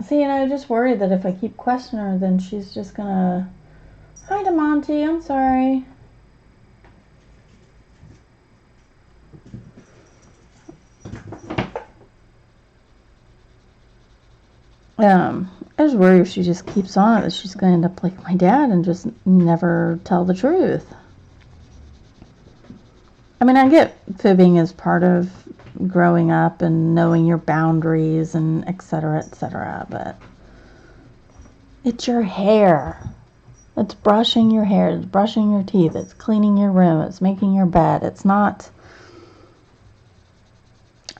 See, and I just worry that if I keep questioning her, then she's just gonna... Hi, DeMonte, I'm sorry. I just worry if she just keeps on it that she's going to end up like my dad and just never tell the truth. I mean, I get fibbing as part of growing up and knowing your boundaries and etc., but it's your hair. It's brushing your hair, it's brushing your teeth, it's cleaning your room, it's making your bed. It's not...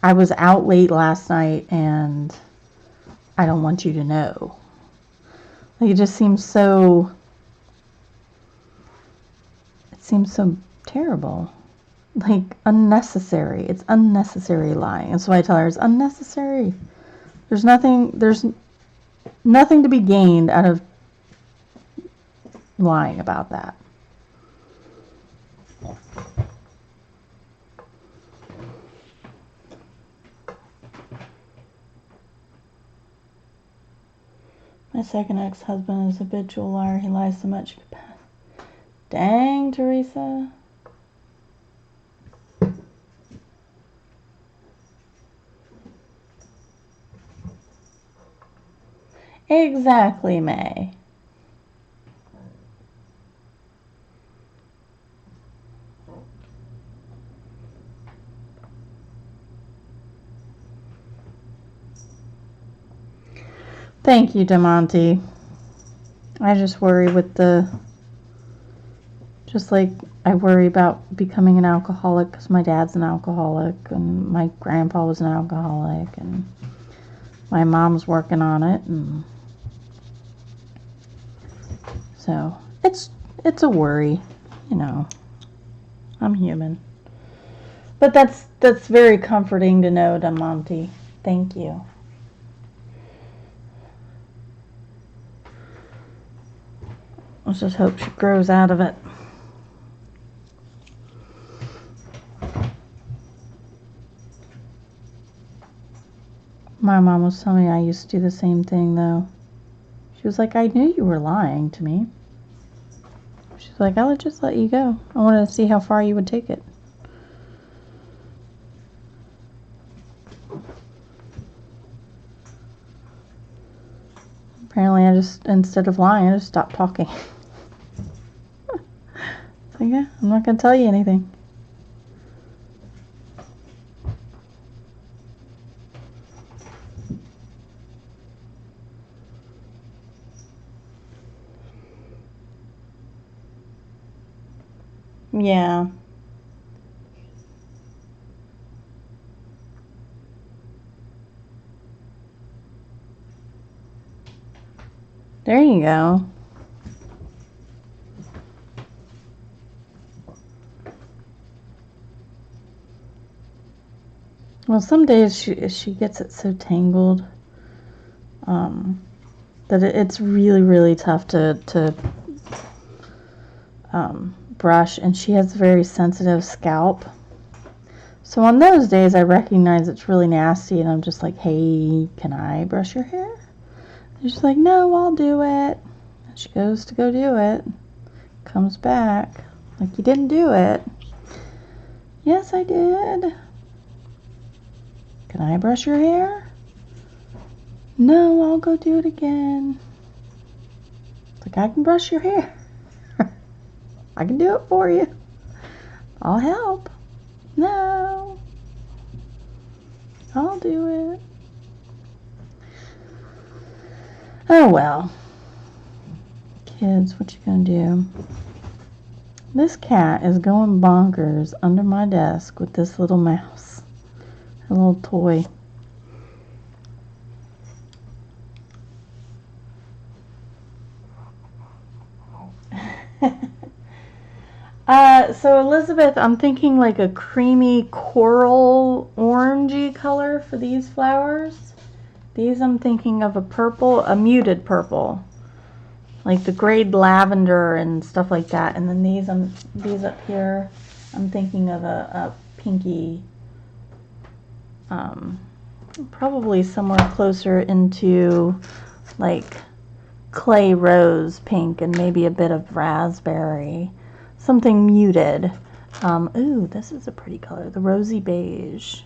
I was out late last night and I don't want you to know. Like, it just seems so... It seems so terrible. Like, unnecessary. It's unnecessary lying. And so I tell her it's unnecessary. There's nothing to be gained out of lying about that. My second ex-husband is a habitual liar. He lies so much. Dang, Teresa. Exactly, May. Thank you, DeMonte. I just worry with just like I worry about becoming an alcoholic because my dad's an alcoholic and my grandpa was an alcoholic and my mom's working on it, and so it's a worry, I'm human. But that's very comforting to know, DeMonte. Thank you. Let's just hope she grows out of it. My mom was telling me I used to do the same thing, though. She was like, I knew you were lying to me. She's like, I would just let you go. I wanted to see how far you would take it. Apparently, instead of lying, I just stopped talking. So, yeah, I'm not going to tell you anything. Yeah. There you go. Well, some days she gets it so tangled that it's really, really tough to brush, and she has a very sensitive scalp. So on those days, I recognize it's really nasty, and I'm just like, hey, can I brush your hair? And she's like, no, I'll do it. And she goes to go do it. Comes back, like, you didn't do it. Yes, I did. Can I brush your hair? No, I'll go do it again. It's like, I can brush your hair. I can do it for you. I'll help. No. I'll do it. Oh, well. Kids, what you gonna do? This cat is going bonkers under my desk with this little mouse. A little toy. So Elizabeth, I'm thinking like a creamy coral orangey color for these flowers. These I'm thinking of a purple, a muted purple, like the grade lavender and stuff like that. And then these up here, I'm thinking of a pinky, probably somewhere closer into like clay rose pink and maybe a bit of raspberry. Something muted. Ooh, this is a pretty color, the rosy beige.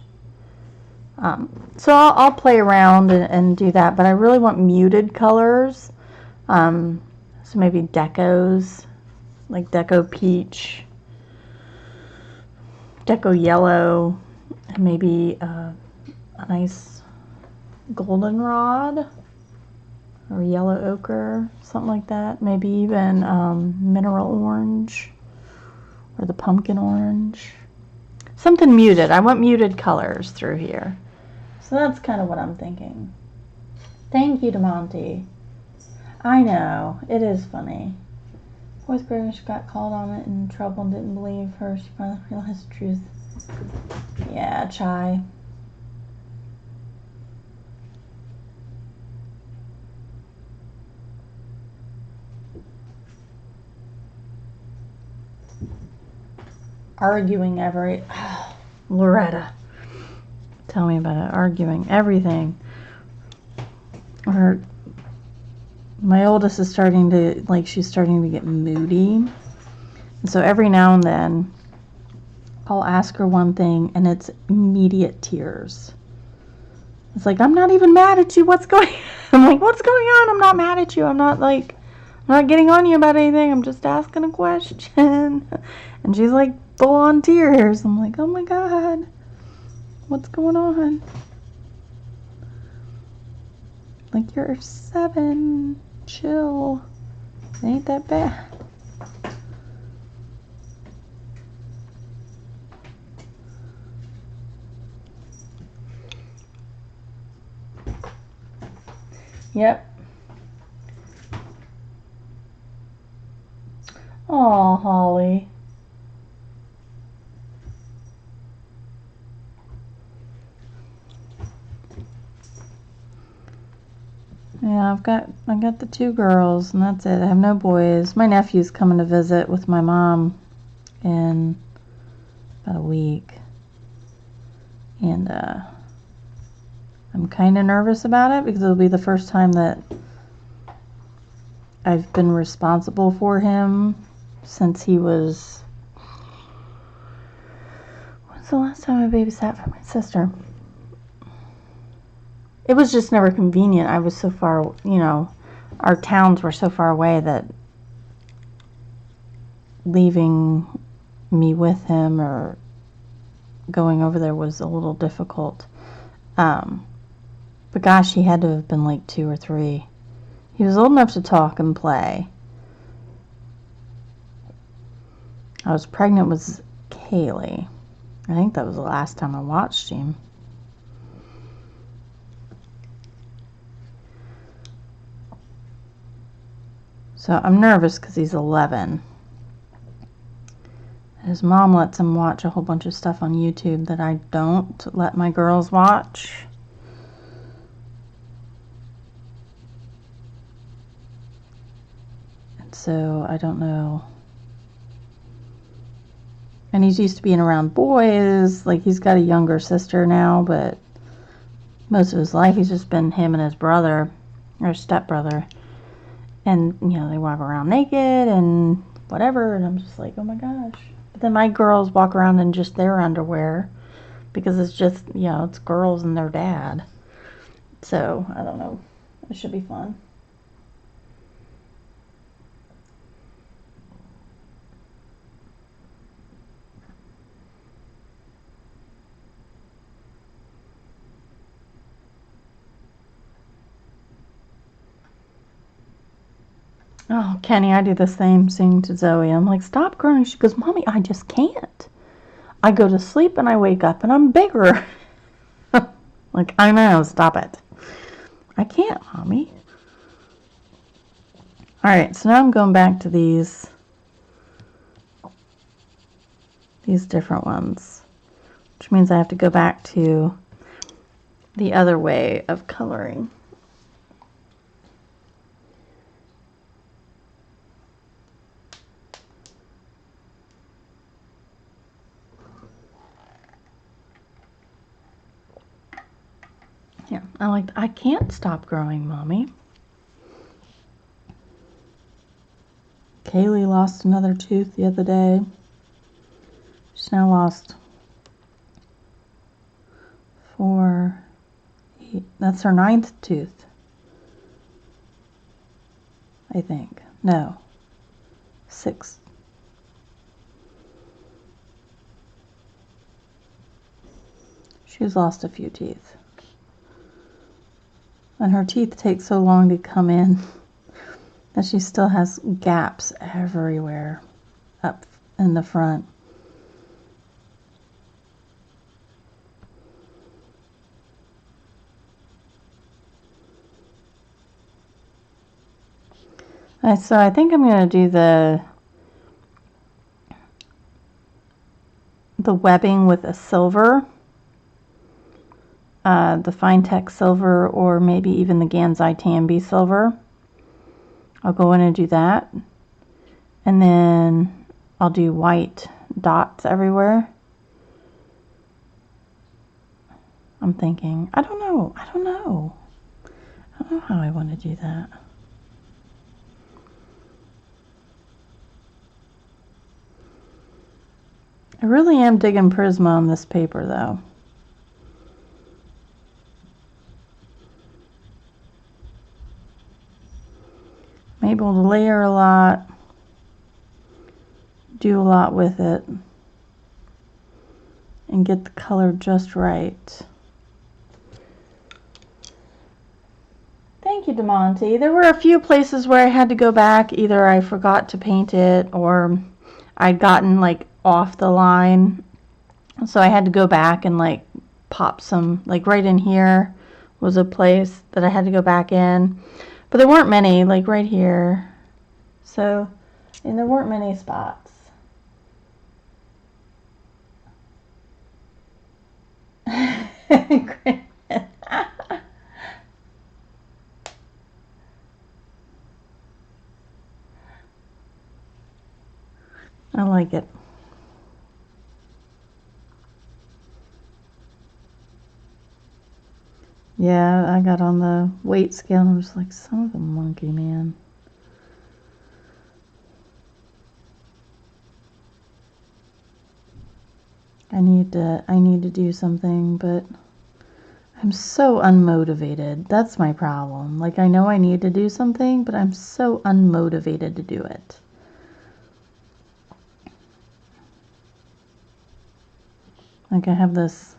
So I'll play around and do that, but I really want muted colors. So maybe decos, like deco peach, deco yellow, and maybe a nice goldenrod or yellow ochre, something like that. Maybe even mineral orange or the pumpkin orange. Something muted. I want muted colors through here. So that's kind of what I'm thinking. Thank you to Monty. I know, it is funny. Fourth grader, she got called on it in trouble and didn't believe her. She finally realized the truth. Yeah, Chai. Arguing Loretta. Tell me about it. Arguing everything. Or my oldest is starting to, like, she's starting to get moody. And so every now and then, I'll ask her one thing, and it's immediate tears. It's like, I'm not even mad at you. What's going on? I'm like, what's going on? I'm not mad at you. I'm not getting on you about anything. I'm just asking a question. And she's like, full on tears. I'm like, oh my God. What's going on? Like, you're 7. Chill. It ain't that bad. Yep. Oh, Holly. Yeah, I got the 2 girls, and that's it. I have no boys. My nephew's coming to visit with my mom in about a week. And I'm kind of nervous about it because it'll be the first time that I've been responsible for him since he was... When's the last time I babysat for my sister? It was just never convenient. I was so far, our towns were so far away that leaving me with him or going over there was a little difficult. But gosh, he had to have been like 2 or 3. He was old enough to talk and play. I was pregnant with Kaylee. I think that was the last time I watched him. So I'm nervous because he's 11. His mom lets him watch a whole bunch of stuff on YouTube that I don't let my girls watch. And so I don't know. And he's used to being around boys. Like, he's got a younger sister now, but most of his life he's just been him and his brother, or his stepbrother. And, you know, they walk around naked and whatever, and I'm just like, oh my gosh. But then my girls walk around in just their underwear because it's just, you know, it's girls and their dad. So, I don't know. It should be fun. Oh, Kenny, I do the same thing to Zoe. I'm like, stop growing. She goes, Mommy, I just can't. I go to sleep and I wake up and I'm bigger. Like, I know, stop it. I can't, Mommy. Alright, so now I'm going back to these different ones, which means I have to go back to the other way of coloring. Yeah, I can't stop growing, Mommy. Kaylee lost another tooth the other day. She's now lost 4, 8. That's her 9th tooth, I think. No, 6th. She's lost a few teeth. And her teeth take so long to come in that she still has gaps everywhere up in the front. So I think I'm going to do the webbing with a silver, the Fine-Tech silver, or maybe even the Gansai Tambi silver. I'll go in and do that. And then I'll do white dots everywhere. I'm thinking, I don't know how I want to do that. I really am digging Prisma on this paper, though. I'm able to layer a lot, do a lot with it, and get the color just right. Thank you, DeMonte. There were a few places where I had to go back. Either I forgot to paint it or I'd gotten like off the line. So I had to go back and like pop some, like right in here was a place that I had to go back in. But there weren't many, like right here. So, and there weren't many spots. I like it. Yeah, I got on the weight scale and I was like, son of a monkey, man. I need to do something, but I'm so unmotivated. That's my problem. Like, I know I need to do something, but I'm so unmotivated to do it. Like, I have this,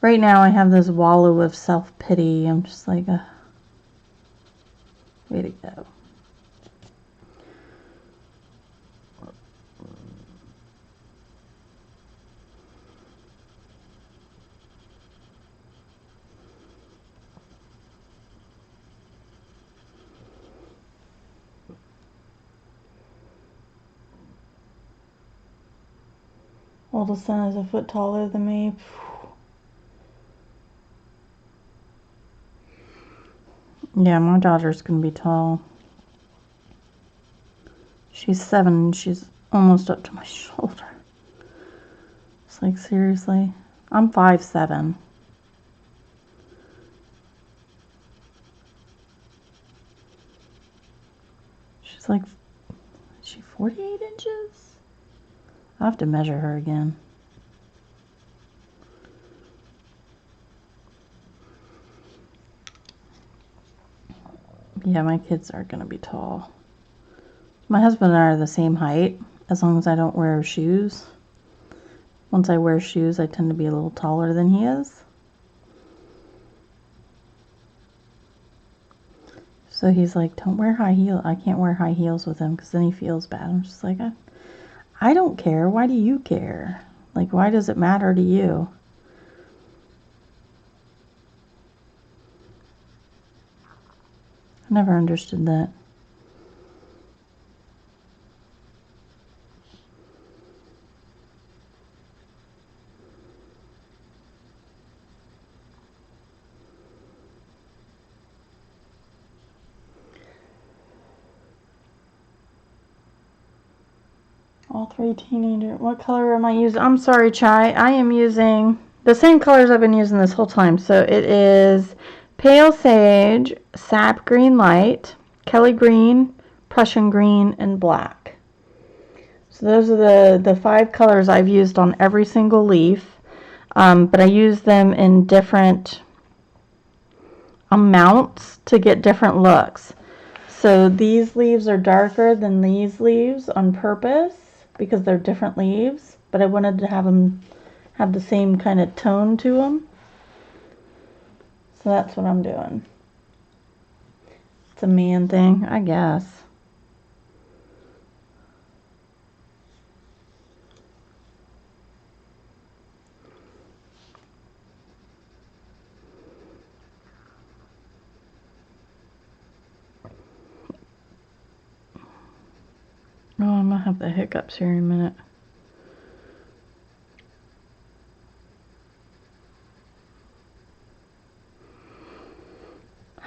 right now I have this wallow of self-pity. I'm just like, way to go. Oldest son is a foot taller than me. Yeah, my daughter's gonna be tall. She's 7 and she's almost up to my shoulder. It's like, seriously? I'm 5'7". She's like, is she 48 inches? I'll have to measure her again. Yeah, my kids are gonna be tall. My husband and I are the same height, as long as I don't wear shoes. Once I wear shoes, I tend to be a little taller than he is. So he's like, don't wear high heels. I can't wear high heels with him because then he feels bad. I'm just like, I don't care. Why do you care? Like, why does it matter to you? I never understood that. All 3 teenagers. What color am I using? I'm sorry, Chai. I am using the same colors I've been using this whole time. So it is Pale Sage, Sap Green Light, Kelly Green, Prussian Green, and Black. So those are the 5 colors I've used on every single leaf. But I use them in different amounts to get different looks. So these leaves are darker than these leaves on purpose because they're different leaves, but I wanted to have them have the same kind of tone to them. So that's what I'm doing. It's a man thing, I guess. Oh, I'm gonna have the hiccups here in a minute.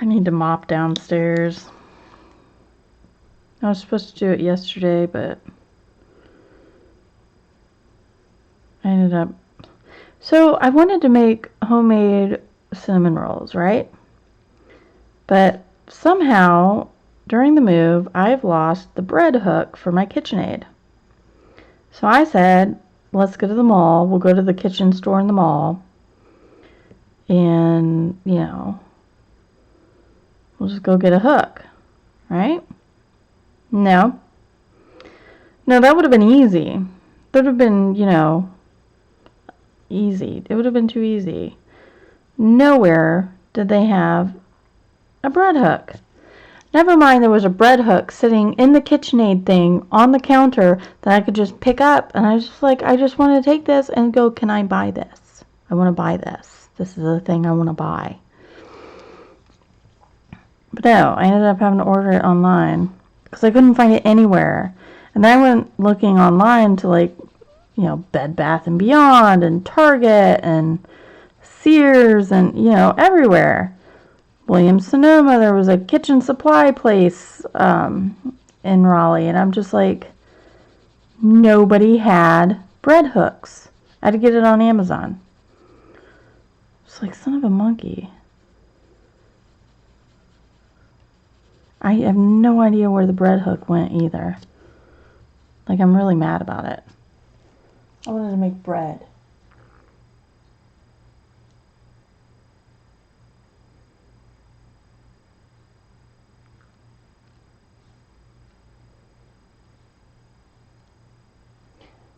I need to mop downstairs. I was supposed to do it yesterday, but I ended up... So I wanted to make homemade cinnamon rolls, right? But somehow, during the move, I've lost the bread hook for my KitchenAid. So I said, let's go to the mall. We'll go to the kitchen store in the mall. And, you know, we'll just go get a hook, right? No. No, that would have been easy. That would have been, you know, easy. It would have been too easy. Nowhere did they have a bread hook. Never mind, there was a bread hook sitting in the KitchenAid thing on the counter that I could just pick up. And I was just like, I just want to take this and go, can I buy this? I want to buy this. This is the thing I want to buy. But no, I ended up having to order it online because I couldn't find it anywhere. And then I went looking online to, like, you know, Bed Bath & Beyond and Target and Sears and, you know, everywhere. Williams-Sonoma, there was a kitchen supply place in Raleigh, and I'm just like, nobody had bread hooks. I had to get it on Amazon. It's like, son of a monkey. I have no idea where the bread hook went either. Like, I'm really mad about it. I wanted to make bread.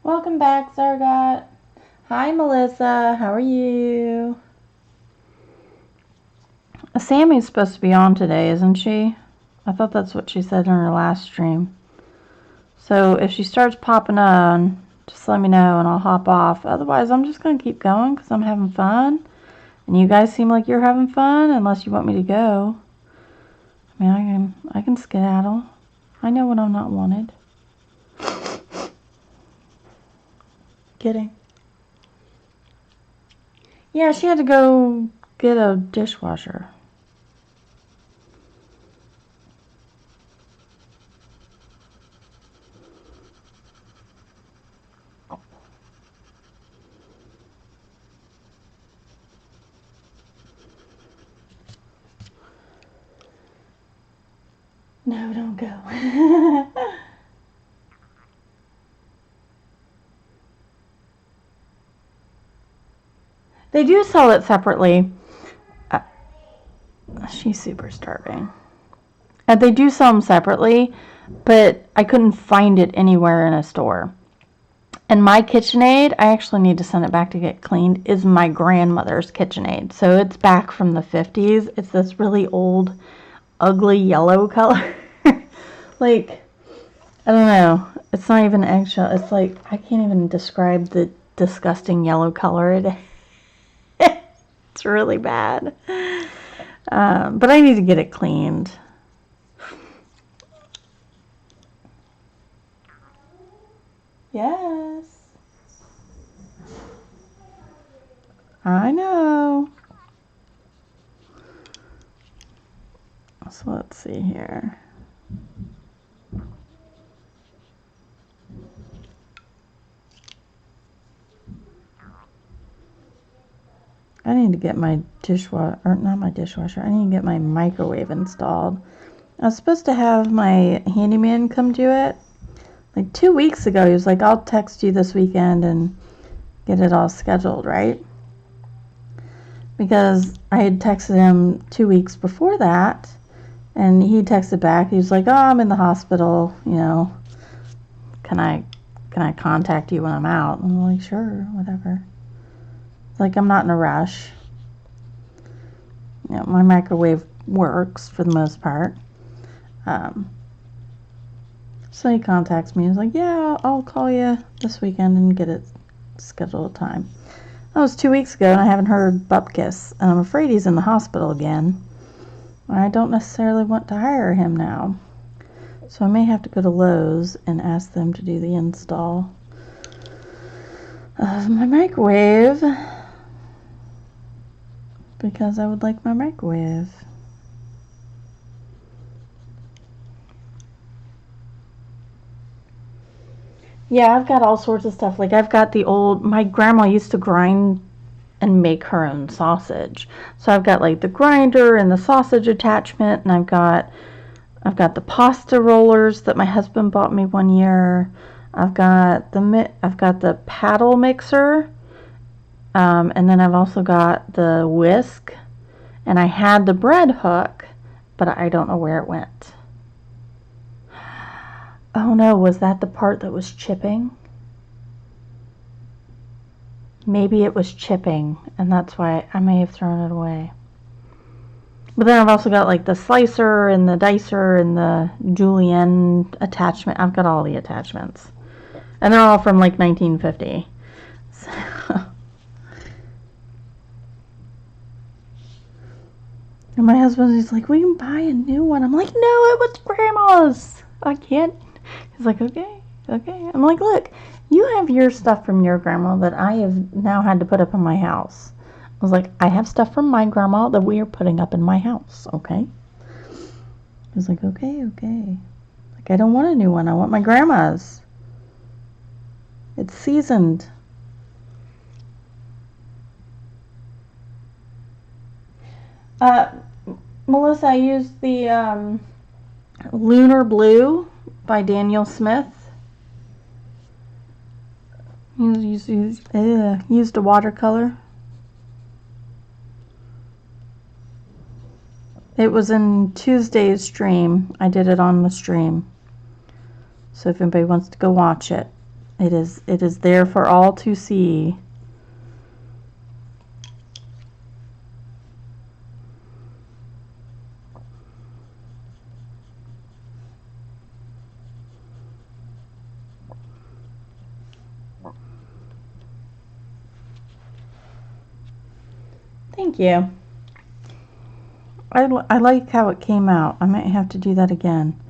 Welcome back, Zargot. Hi, Melissa. How are you? Sammy's supposed to be on today, isn't she? I thought that's what she said in her last stream. So if she starts popping on, just let me know and I'll hop off. Otherwise, I'm just going to keep going because I'm having fun. And you guys seem like you're having fun, unless you want me to go. I mean, I can skedaddle. I know when I'm not wanted. Kidding. Yeah, she had to go get a dishwasher. No, don't go. They do sell it separately. She's super starving. They do sell them separately, but I couldn't find it anywhere in a store. And my KitchenAid, I actually need to send it back to get cleaned, is my grandmother's KitchenAid. So it's back from the 50s. It's this really old, ugly yellow color. Like, I don't know. It's not even eggshell. It's like, I can't even describe the disgusting yellow color it is. It's really bad. But I need to get it cleaned. Yes. I know. So let's see here. I need to get my dishwasher, or not my dishwasher, I need to get my microwave installed. I was supposed to have my handyman come do it. Like 2 weeks ago, he was like, I'll text you this weekend and get it all scheduled, right? Because I had texted him 2 weeks before that, and he texted back. He was like, oh, I'm in the hospital, you know, can I contact you when I'm out? I'm like, sure, whatever. It's like, I'm not in a rush. You know, my microwave works for the most part. So he contacts me. He's like, yeah, I'll call you this weekend and get it scheduled time. That was 2 weeks ago, and I haven't heard Bupkis, and I'm afraid he's in the hospital again. I don't necessarily want to hire him now. So I may have to go to Lowe's and ask them to do the install of my microwave, because I would like my microwave. Yeah, I've got all sorts of stuff. Like, I've got the old, my grandma used to grind and make her own sausage. So I've got like the grinder and the sausage attachment, and I've got the pasta rollers that my husband bought me one year. I've got the paddle mixer, and then I've also got the whisk, and I had the bread hook, but I don't know where it went. Oh no, was that the part that was chipping? Maybe it was chipping, and that's why I may have thrown it away. But then I've also got like the slicer and the dicer and the julienne attachment. I've got all the attachments. And they're all from like 1950. So. And my husband's like, we can buy a new one. I'm like, no, it was grandma's. I can't. He's like, okay. I'm like, look, you have your stuff from your grandma that I have now had to put up in my house. I was like, I have stuff from my grandma that we are putting up in my house, okay? He was like, okay. Like, I don't want a new one. I want my grandma's. It's seasoned. Melissa, I used the Lunar Blue by Daniel Smith. Used a watercolor. It was in Tuesday's stream. I did it on the stream. So if anybody wants to go watch it, it is there for all to see. Thank you. I like how it came out. I might have to do that again.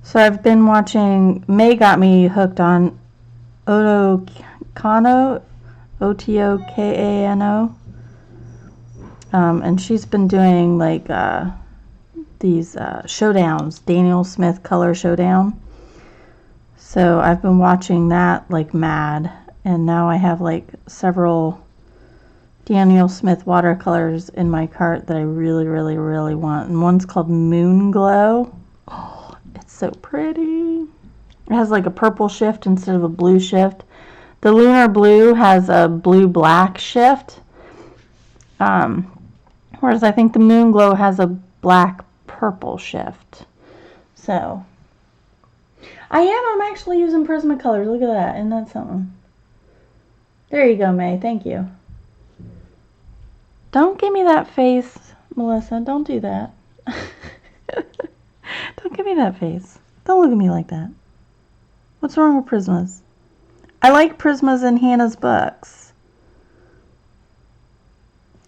So I've been watching, May got me hooked on Otokano, Otokano. And she's been doing like these showdowns, Daniel Smith Color Showdown. So I've been watching that like mad, and now I have like several Daniel Smith watercolors in my cart that I really, really, really want. And one's called Moon Glow. Oh, it's so pretty. It has like a purple shift instead of a blue shift. The Lunar Blue has a blue-black shift. Whereas I think the Moon Glow has a black-purple shift. So, I'm actually using Prismacolor. Look at that. Isn't that something? There you go, May. Thank you. Don't give me that face, Melissa. Don't do that. Don't give me that face. Don't look at me like that. What's wrong with Prismas? I like Prismas in Hannah's books.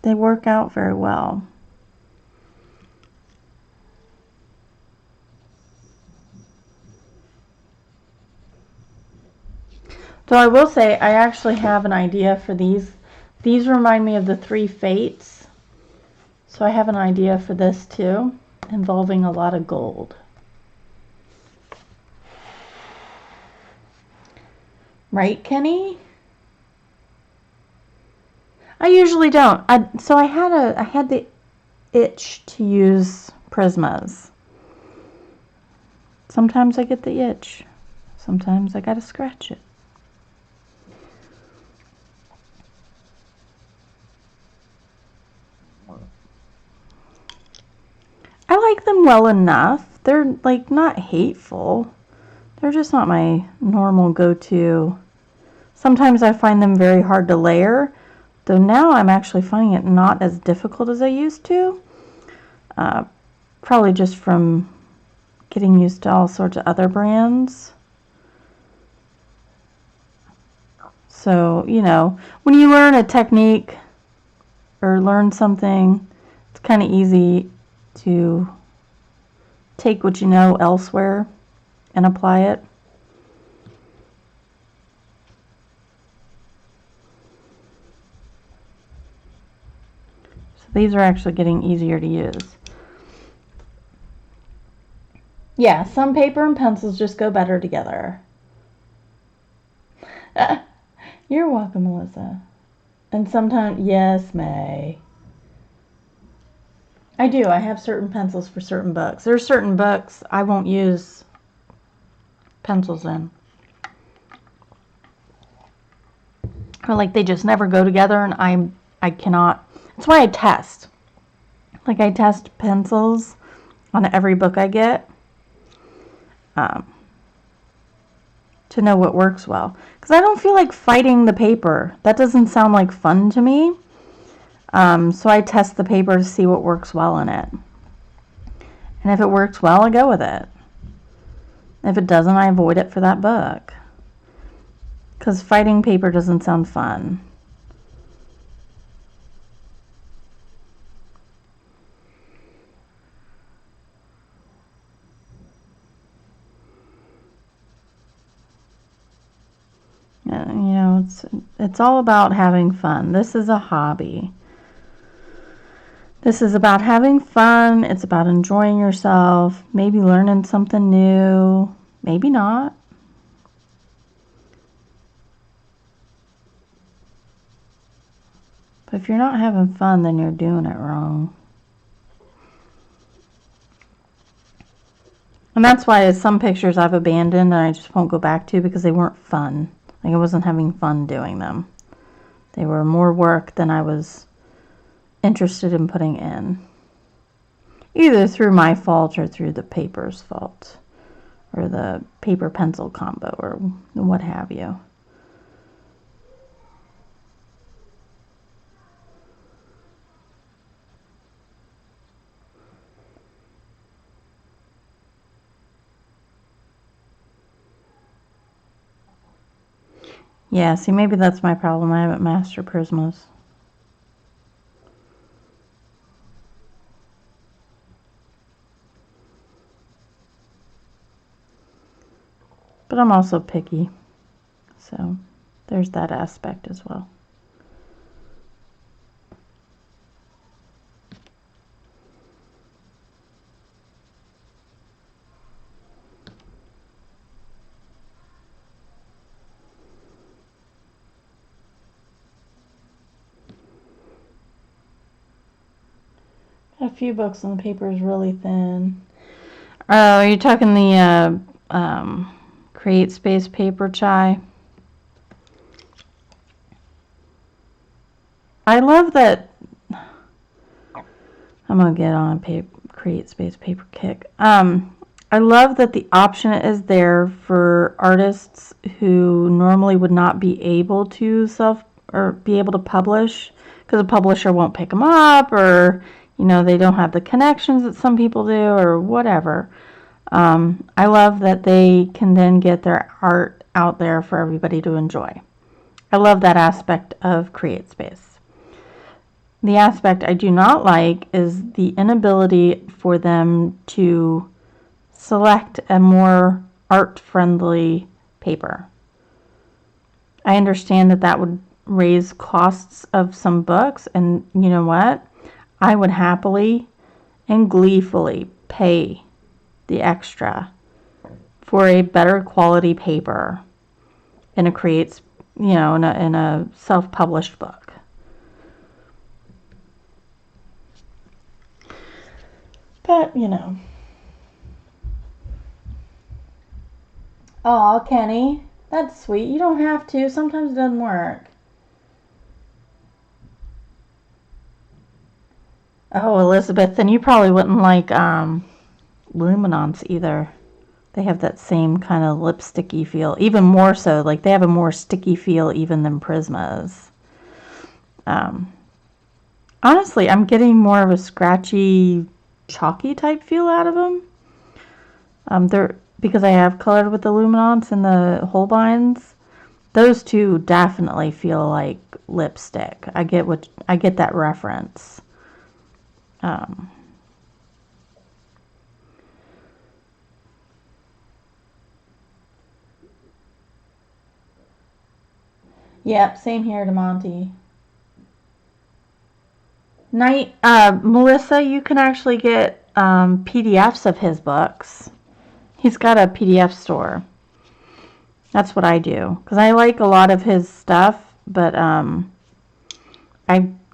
They work out very well. So I will say I actually have an idea for these. These remind me of the 3 Fates. So I have an idea for this too, involving a lot of gold. Right, Kenny? I usually don't. So I had the itch to use Prismas. Sometimes I get the itch. Sometimes I gotta scratch it. I like them well enough. They're like not hateful. They're just not my normal go-to. Sometimes I find them very hard to layer, though now I'm actually finding it not as difficult as I used to. Probably just from getting used to all sorts of other brands. So, you know, when you learn a technique or learn something, it's kind of easy to take what you know elsewhere and apply it. So these are actually getting easier to use. Yeah, some paper and pencils just go better together. You're welcome, Melissa. And sometimes, yes, May. I do. I have certain pencils for certain books. There's certain books I won't use pencils in. Or like they just never go together, and I cannot. That's why I test. Like I test pencils on every book I get to know what works well. Because I don't feel like fighting the paper. That doesn't sound like fun to me. So I test the paper to see what works well in it. And if it works well, I go with it. If it doesn't, I avoid it for that book. Because fighting paper doesn't sound fun. You know, it's all about having fun. This is a hobby. This is about having fun. It's about enjoying yourself, maybe learning something new, maybe not. But if you're not having fun, then you're doing it wrong. And that's why some pictures I've abandoned and I just won't go back to because they weren't fun. Like I wasn't having fun doing them. They were more work than I was interested in putting in. Either through my fault or through the paper's fault. Or the paper pencil combo or what have you. Yeah, see, maybe that's my problem. I haven't mastered Prismas. But I'm also picky. So there's that aspect as well. A few books and the paper is really thin. Oh, are you talking the Create Space paper, Chai? I love that. I'm gonna get on a Create Space paper kick. I love that the option is there for artists who normally would not be able to be able to publish because a publisher won't pick them up, or they don't have the connections that some people do, or whatever. I love that they can then get their art out there for everybody to enjoy. I love that aspect of Create Space. The aspect I do not like is the inability for them to select a more art-friendly paper. I understand that that would raise costs of some books, and you know what? I would happily and gleefully pay the extra for a better quality paper in a in a self-published book. But oh, Kenny, that's sweet. You don't have to. Sometimes it doesn't work. Oh, Elizabeth, then you probably wouldn't like Luminance either. They have that same kind of lipsticky feel, even more so. Like they have a more sticky feel even than Prismas. Honestly, I'm getting more of a scratchy, chalky type feel out of them. They're because I have colored with the Luminance and the Holbeins. Those two definitely feel like lipstick. I get that reference. Yep, same here to Monty. Melissa, you can actually get PDFs of his books. He's got a PDF store. That's what I do because I like a lot of his stuff, but I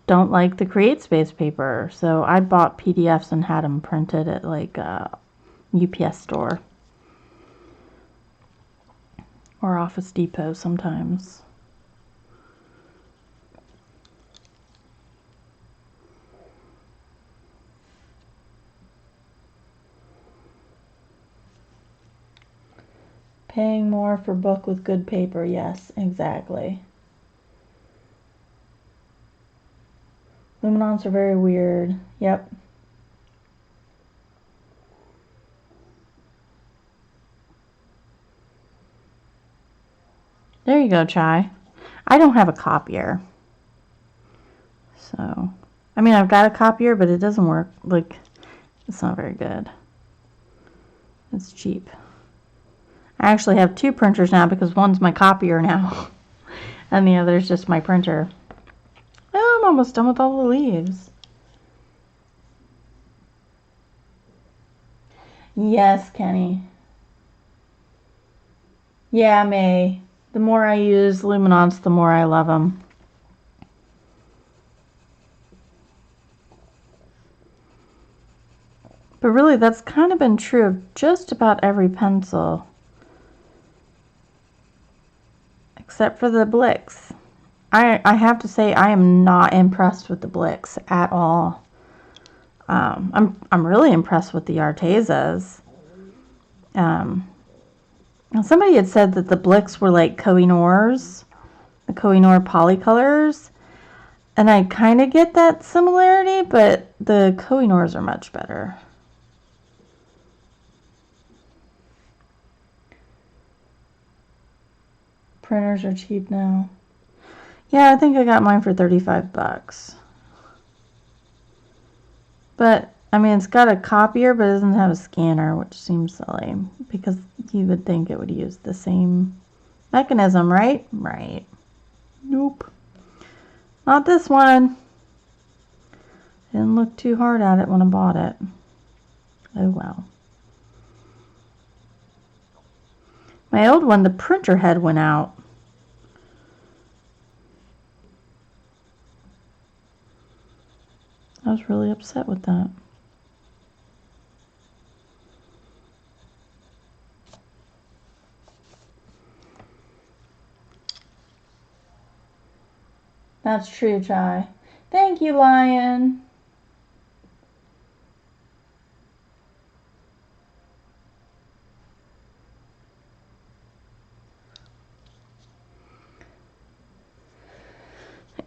don't like the Create Space paper, so I bought PDFs and had them printed at like a UPS store or Office Depot sometimes. Paying more for book with good paper. Yes, exactly. Luminance are very weird. Yep. There you go, Chai. I don't have a copier. So, I mean, I've got a copier, but it doesn't work. Like, it's not very good. It's cheap. I actually have two printers now because one's my copier now and the other's just my printer. Oh, I'm almost done with all the leaves. Yes, Kenny. Yeah, May. The more I use Luminance, the more I love them. But really, that's kind of been true of just about every pencil. Except for the Blix. I have to say I am not impressed with the Blix at all. I'm really impressed with the Artezas. Somebody had said that the Blix were like Kohinoors, the Kohinoor polycolors, and I kind of get that similarity, but the Kohinoors are much better. Printers are cheap now. Yeah, I think I got mine for $35. But, I mean, it's got a copier, but it doesn't have a scanner, which seems silly, because you would think it would use the same mechanism, right? Right. Nope. Not this one. Didn't look too hard at it when I bought it. Oh well. My old one, the printer head went out. I was really upset with that. That's true, Chai. Thank you, Lion.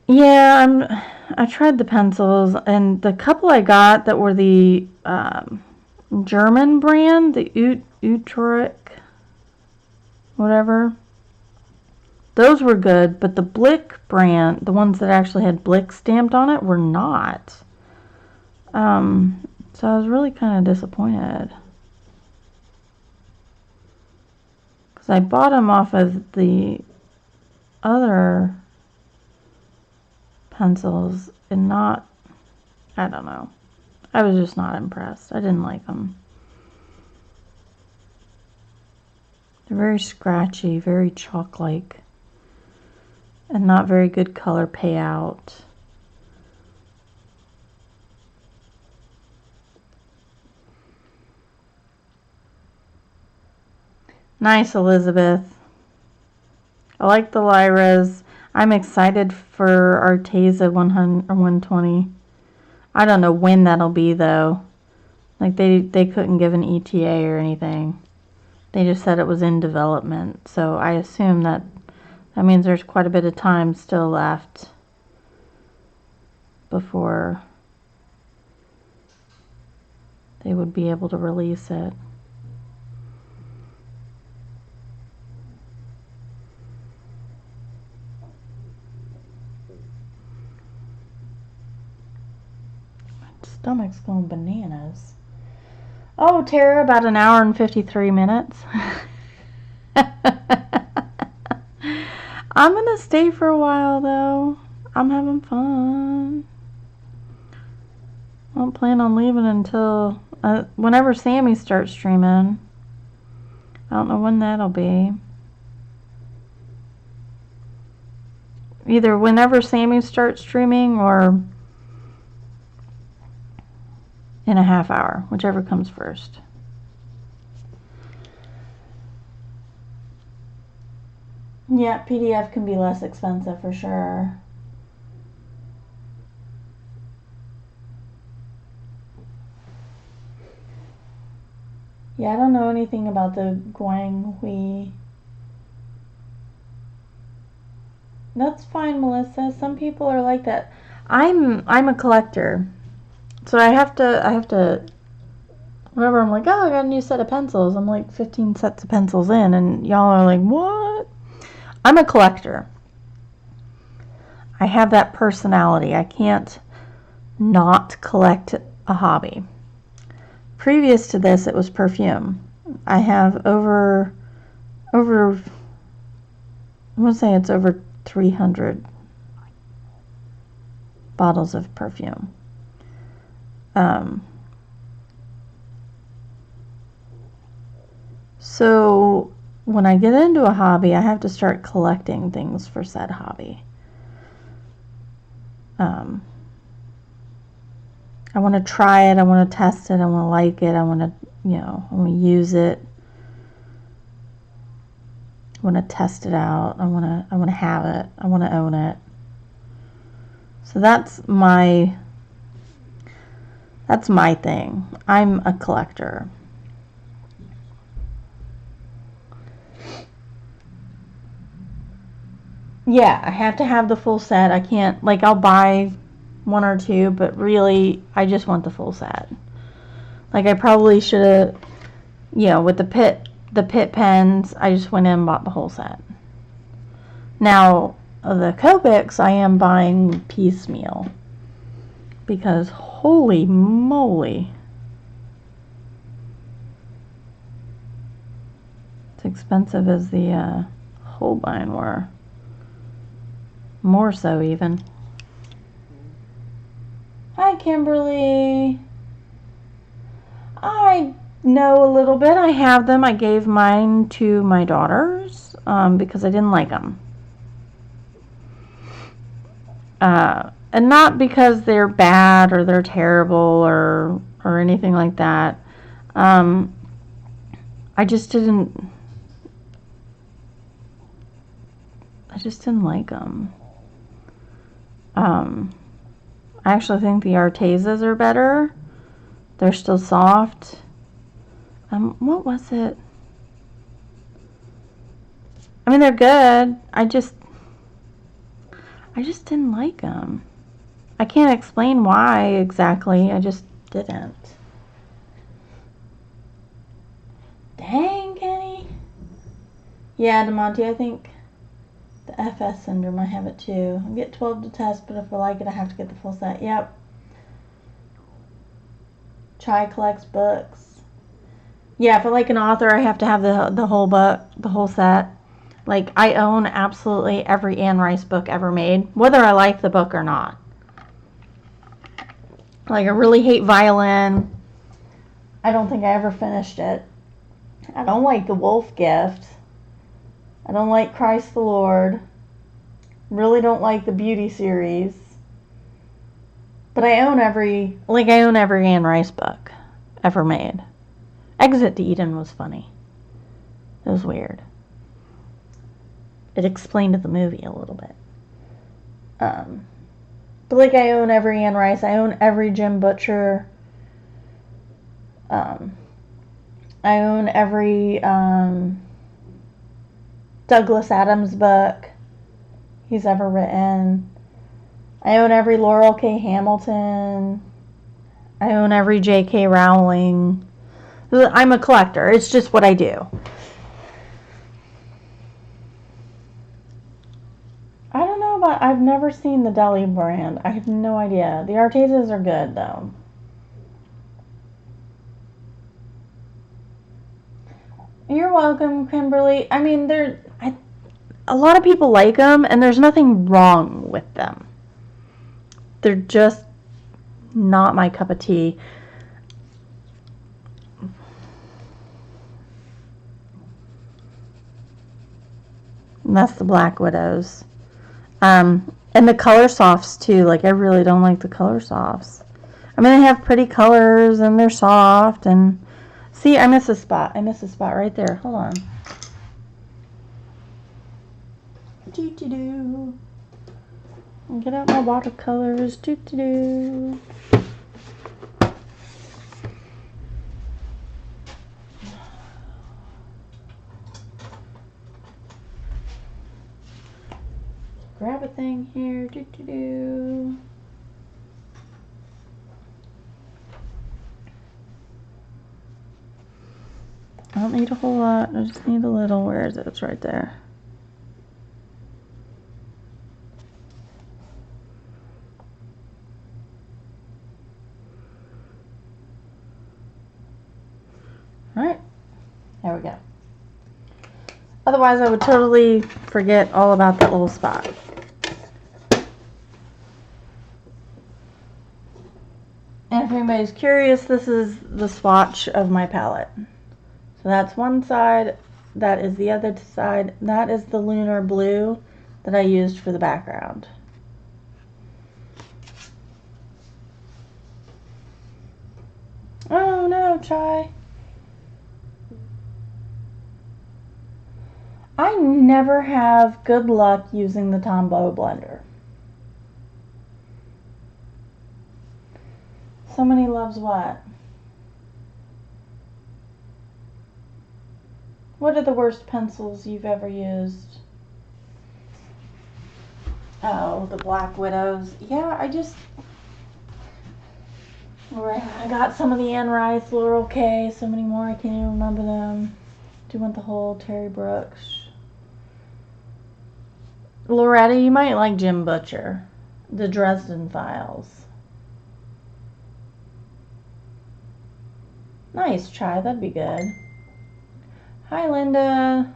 Yeah, I tried the pencils, and the couple I got that were the German brand, the Utrecht, whatever. Those were good, but the Blick brand, the ones that actually had Blick stamped on it, were not. So I was really kind of disappointed. Because I bought them off of the other pencils and not, I don't know. I was just not impressed. I didn't like them. They're very scratchy, very chalk-like, and not very good color payout. Nice, Elizabeth. I like the Lyras. I'm excited for Arteza 100 or 120. I don't know when that'll be though. Like they couldn't give an ETA or anything. They just said it was in development. So I assume that means there's quite a bit of time still left before they would be able to release it. Stomach's going bananas. Oh, Tara, about an hour and 53 minutes. I'm going to stay for a while, though. I'm having fun. I don't plan on leaving until whenever Sammy starts streaming. I don't know when that'll be. Either whenever Sammy starts streaming or in a half hour, whichever comes first. Yeah, PDF can be less expensive for sure. Yeah, I don't know anything about the Guanghui. That's fine, Melissa. Some people are like that. I'm a collector. So I have to whenever I'm like, oh, I got a new set of pencils. I'm like 15 sets of pencils in, and y'all are like, what? I'm a collector. I have that personality. I can't not collect a hobby. Previous to this, it was perfume. I have over I want to say it's over 300 bottles of perfume. So when I get into a hobby, I have to start collecting things for said hobby. I want to try it. I want to test it. I want to like it. I want to, I want to use it. I want to test it out. I want to have it. I want to own it. So that's my thing. I'm a collector. Yeah, I have to have the full set. I can't, like, I'll buy one or two, but really, I just want the full set. Like, I probably should have, with the pit pens, I just went in and bought the whole set. Now, the Copics, I am buying piecemeal. Because, holy moly. It's expensive as the Holbein were. More so, even. Hi, Kimberly. I know a little bit. I have them. I gave mine to my daughters because I didn't like them. And not because they're bad or they're terrible or anything like that. I just didn't like them. I actually think the Artezas are better. They're still soft. What was it? I mean, they're good. I just didn't like them. I can't explain why exactly. I just didn't. Dang, Kenny. Yeah, DeMonte, I think the FS Sender might have it too. I get 12 to test, but if I like it, I have to get the full set. Yep. Chai collects books. Yeah, if I like an author, I have to have the whole book, the whole set. Like, I own absolutely every Anne Rice book ever made, whether I like the book or not. Like, I really hate Violin. I don't think I ever finished it. I don't like The Wolf Gift. I don't like Christ the Lord. Really don't like the Beauty series. But I own every Anne Rice book ever made. Exit to Eden was funny. It was weird. It explained the movie a little bit. But like, I own every Anne Rice. I own every Jim Butcher. I own every Douglas Adams book he's ever written. I own every Laurel K. Hamilton. I own every J.K. Rowling. I'm a collector. It's just what I do. I don't know about... I've never seen the Deli brand. I have no idea. The Artezas are good, though. You're welcome, Kimberly. I mean, a lot of people like them, and there's nothing wrong with them. They're just not my cup of tea. And that's the Black Widows. And the color softs too. Like, I really don't like the color softs. I mean, they have pretty colors and they're soft. And see, I miss a spot. I miss a spot right there. Hold on. Doo-doo-doo. Get out my watercolors. Doo-doo-doo. Grab a thing here. Doo-doo-doo. I don't need a whole lot. I just need a little. Where is it? It's right there. Alright. There we go. Otherwise, I would totally forget all about that little spot. And if anybody's curious, this is the swatch of my palette. So that's one side, that is the other side, that is the lunar blue that I used for the background. Oh no, Chai. I never have good luck using the Tombow blender. Somebody loves what? What are the worst pencils you've ever used? Oh, the Black Widows. Yeah, I got some of the Anne Rice, Laurel K, so many more, I can't even remember them. Do you want the whole Terry Brooks? Loretta, you might like Jim Butcher. The Dresden Files. Nice, Chai, that'd be good. Hi, Linda.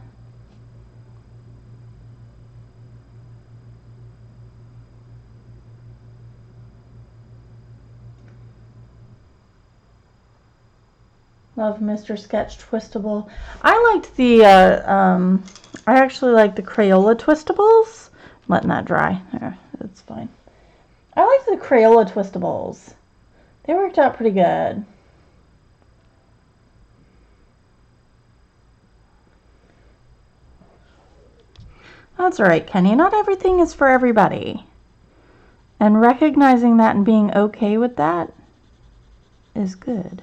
Love Mr. Sketch Twistable. I liked the, I actually like the Crayola Twistables. I'm letting that dry. There, that's fine. I like the Crayola Twistables. They worked out pretty good. That's alright, Kenny. Not everything is for everybody. And recognizing that and being okay with that is good.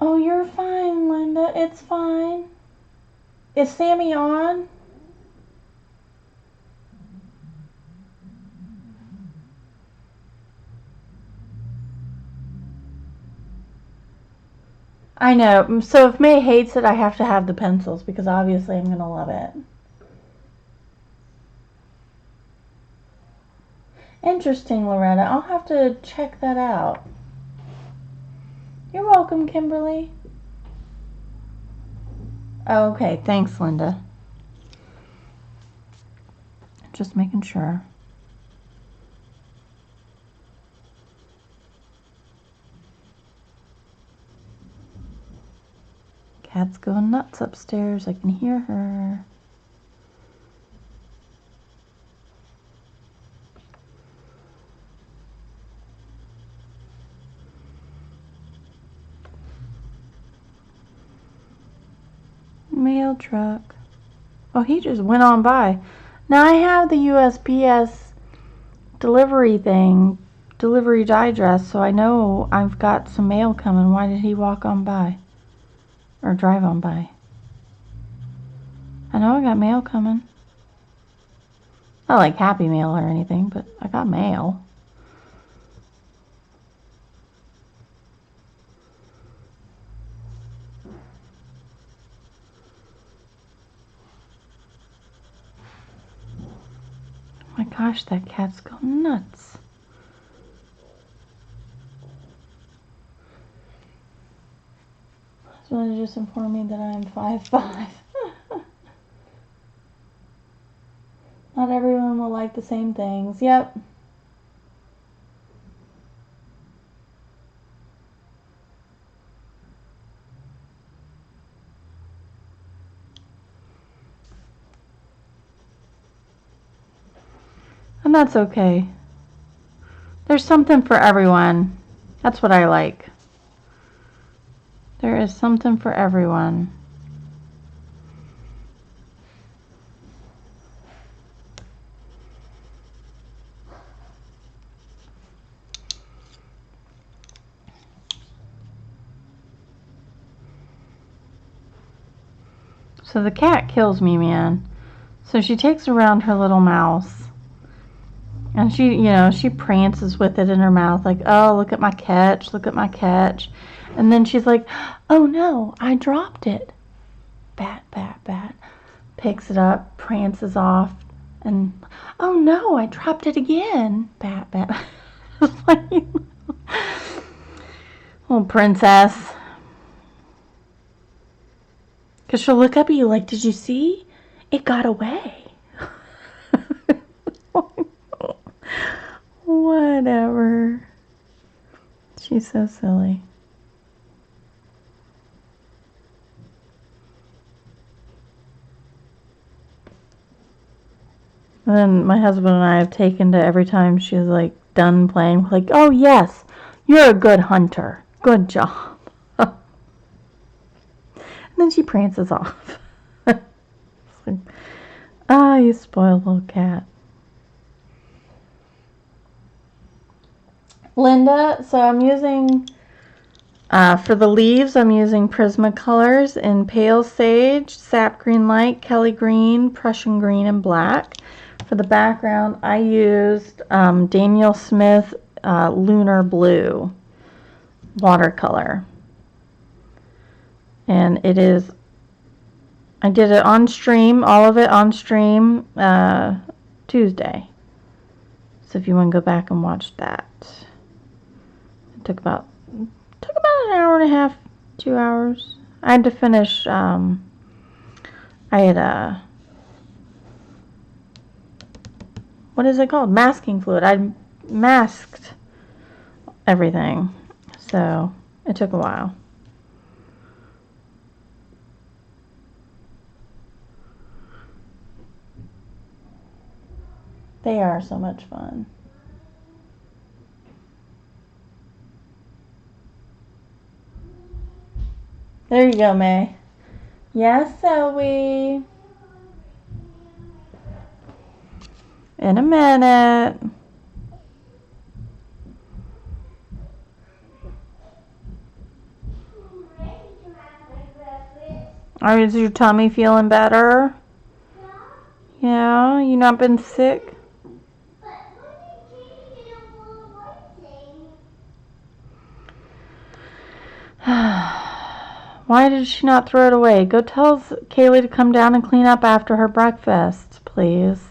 Oh, you're fine, Linda. It's fine. Is Sammy on? I know. So if May hates it, I have to have the pencils because obviously I'm going to love it. Interesting, Loretta. I'll have to check that out. You're welcome, Kimberly. Okay, thanks, Linda. Just making sure. Cat's going nuts upstairs. I can hear her. Mail truck. Oh, he just went on by. Now I have the USPS delivery digest, so I know I've got some mail coming. Why did he walk on by? Or drive on by? I know I got mail coming. Not like Happy Mail or anything, but I got mail. Oh my gosh, that cat's going nuts. Someone just informed me that I'm 5'5". Not everyone will like the same things. Yep. And that's okay. There's something for everyone. That's what I like. There is something for everyone. So the cat kills me, man. So she takes around her little mouse. And she prances with it in her mouth like, oh, look at my catch, look at my catch. And then she's like, oh no, I dropped it. Bat, bat, bat. Picks it up, prances off, and oh no, I dropped it again. Bat, bat. Little princess. Because she'll look up at you like, did you see? It got away. Whatever. She's so silly. And then my husband and I have taken to every time she's like done playing, we're like, oh yes, you're a good hunter. Good job. And then she prances off. Like, ah, you spoiled little cat. Linda, so I'm using, for the leaves, I'm using Prismacolors in Pale Sage, Sap Green Light, Kelly Green, Prussian Green, and Black. For the background, I used Daniel Smith Lunar Blue watercolor. And it is I did it on stream, all of it on stream, Tuesday. So if you want to go back and watch that. It took about an hour and a half, 2 hours. I had to finish, I had what is it called? Masking fluid. I masked everything. So it took a while. They are so much fun. There you go, May. Yes, Zoe. In a minute. Is your tummy feeling better? Yeah, you not been sick? Why did she not throw it away? Go tell Kaylee to come down and clean up after her breakfast, please.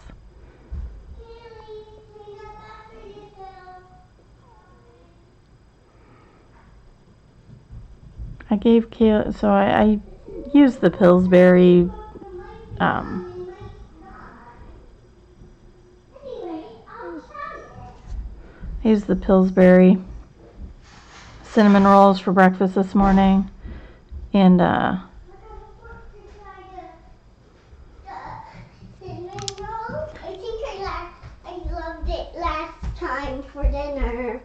I gave Kaylee, so I used the Pillsbury, I used the Pillsbury cinnamon rolls for breakfast this morning, and time for dinner.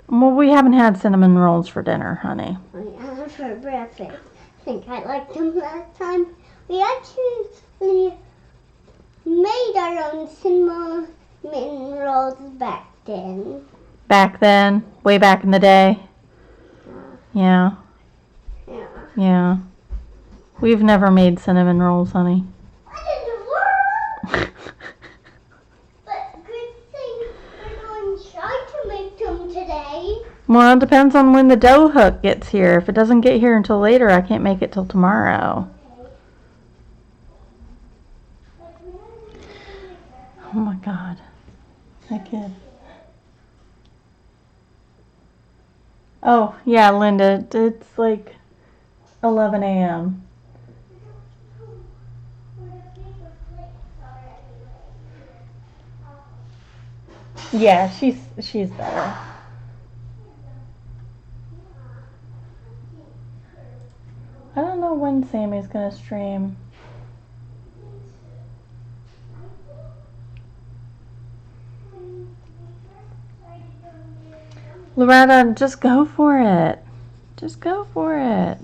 Well, we haven't had cinnamon rolls for dinner, honey. For breakfast. I think I liked them last time. We actually made our own cinnamon rolls back then. Back then? Way back in the day? Yeah. Yeah. Yeah. We've never made cinnamon rolls, honey. What in the world? But good thing we're going to try to make them today. Well, it depends on when the dough hook gets here. If it doesn't get here until later, I can't make it till tomorrow. Oh my God. That kid. Oh, yeah, Linda. It's like 11 a.m. Yeah, she's better. I don't know when Sammy's gonna stream. Loretta, just go for it. Just go for it.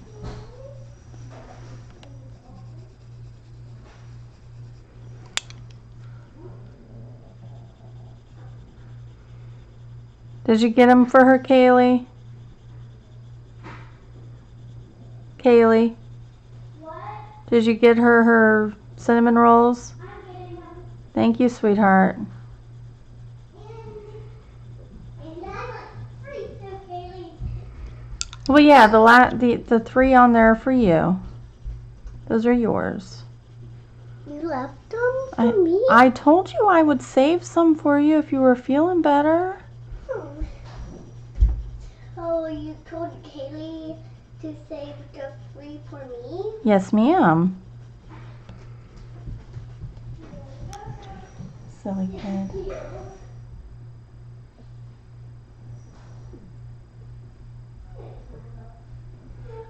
Did you get them for her, Kaylee? Kaylee? What? Did you get her cinnamon rolls? I'm getting them. Thank you, sweetheart. And I like free, so Kaylee. Well, yeah, the 3 on there are for you. Those are yours. You left them for me? I told you I would save some for you if you were feeling better. Oh, you told Kaylee to save the 3 for me? Yes, ma'am. Silly kid.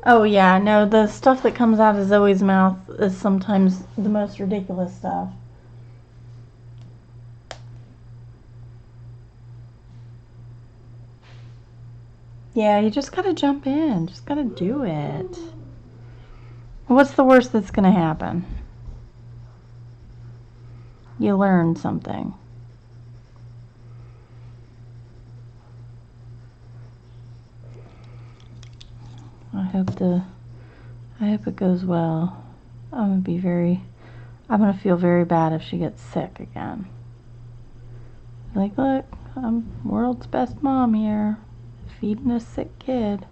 Oh yeah, no, the stuff that comes out of Zoe's mouth is sometimes the most ridiculous stuff. Yeah, you just gotta jump in. Just gotta do it. What's the worst that's gonna happen? You learn something. I hope it goes well. I'm gonna feel very bad if she gets sick again. Like, look, I'm world's best mom here, feeding a sick kid.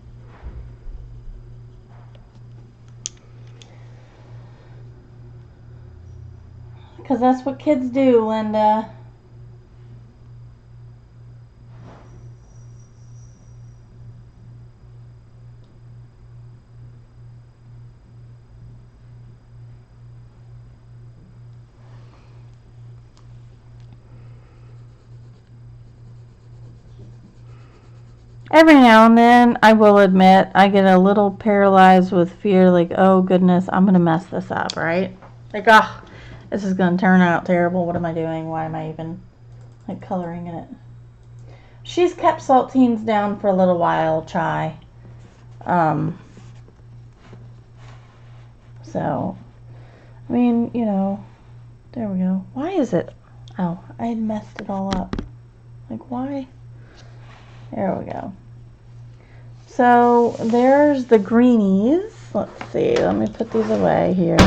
Because that's what kids do, Linda. Every now and then, I will admit, I get a little paralyzed with fear, like, oh goodness, I'm going to mess this up, right? Like, oh, this is going to turn out terrible. What am I doing? Why am I even, like, coloring in it? She's kept saltines down for a little while, Chai. So, I mean, you know, there we go. Why is it? Oh, I had messed it all up. Like, why? There we go. So there's the greenies. Let's see, let me put these away here.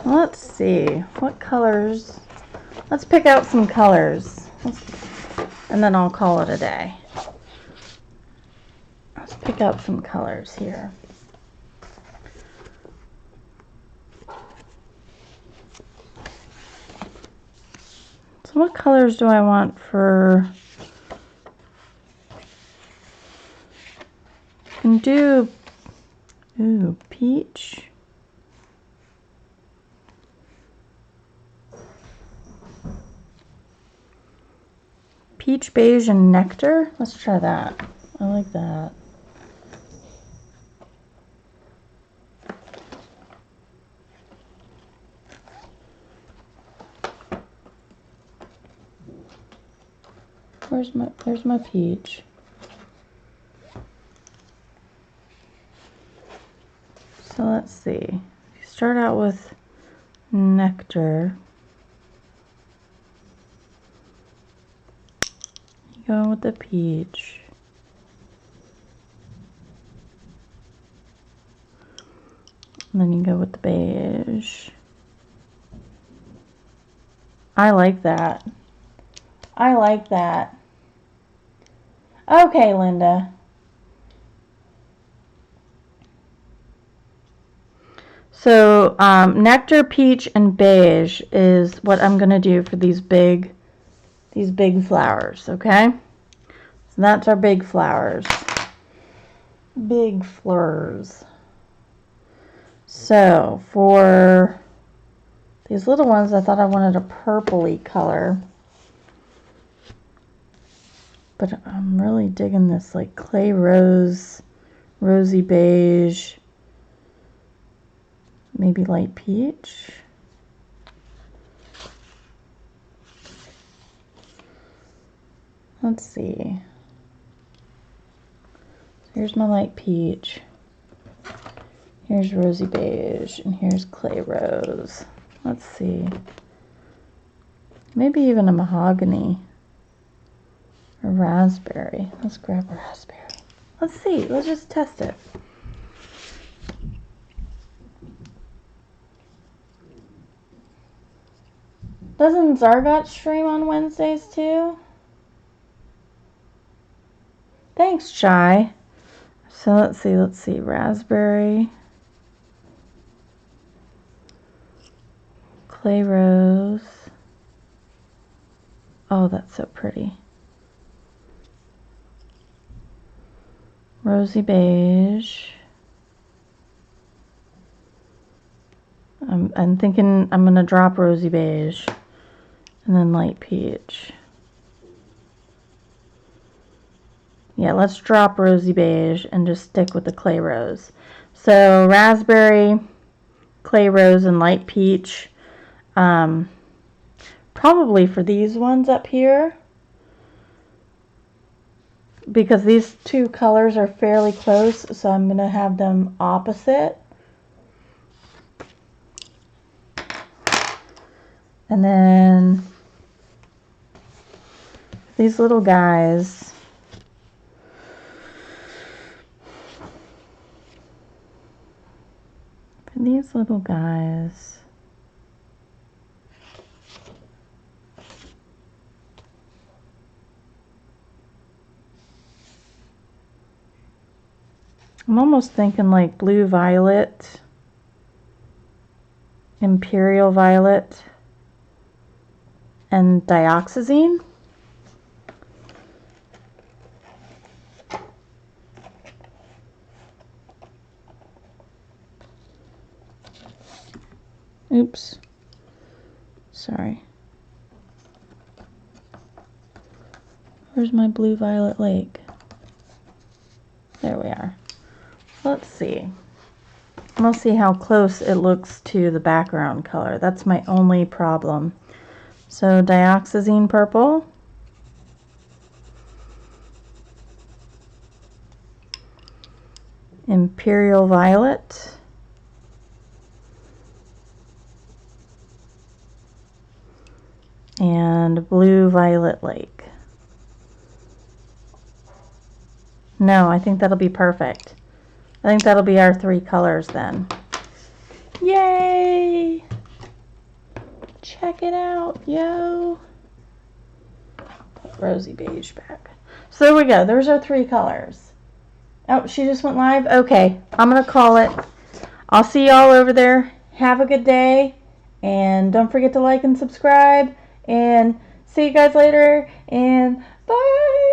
Let's see, what colors? Let's pick out some colors. And then I'll call it a day. Let's pick out some colors here. So what colors do I want for... I can do... Ooh, peach. Peach, beige, and nectar. Let's try that. I like that. Where's my peach? So let's see. You start out with nectar. You go in with the peach. And then you go with the beige. I like that. I like that. Okay, Linda. So, nectar, peach, and beige is what I'm going to do for these big flowers, okay? So that's our big flowers. Big flowers. So, for these little ones, I thought I wanted a purpley color. But I'm really digging this, like, clay rose, rosy beige, maybe light peach. Let's see. So here's my light peach. Here's rosy beige, and here's clay rose. Let's see. Maybe even a mahogany or raspberry. Let's grab raspberry. Let's see. Let's just test it. Doesn't Zargot stream on Wednesdays too? Thanks, Chai. So let's see. Raspberry. Clay rose. Oh, that's so pretty. Rosy beige. I'm thinking I'm gonna drop rosy beige and then light peach. Yeah, let's drop rosy beige and just stick with the clay rose. So raspberry, clay rose, and light peach. Probably for these ones up here, because these two colors are fairly close, so I'm going to have them opposite. And then these little guys, I'm almost thinking like blue violet, imperial violet, and dioxazine. Oops. Sorry. Where's my blue violet lake? There we are. Let's see. We'll see how close it looks to the background color. That's my only problem. So dioxazine purple. Imperial violet. And blue violet lake. No, I think that'll be perfect. I think that'll be our 3 colors then. Yay! Check it out, yo! Put rosy beige back. So there we go. There's our 3 colors. Oh, she just went live? Okay, I'm going to call it. I'll see y'all over there. Have a good day. And don't forget to like and subscribe. And see you guys later. And bye!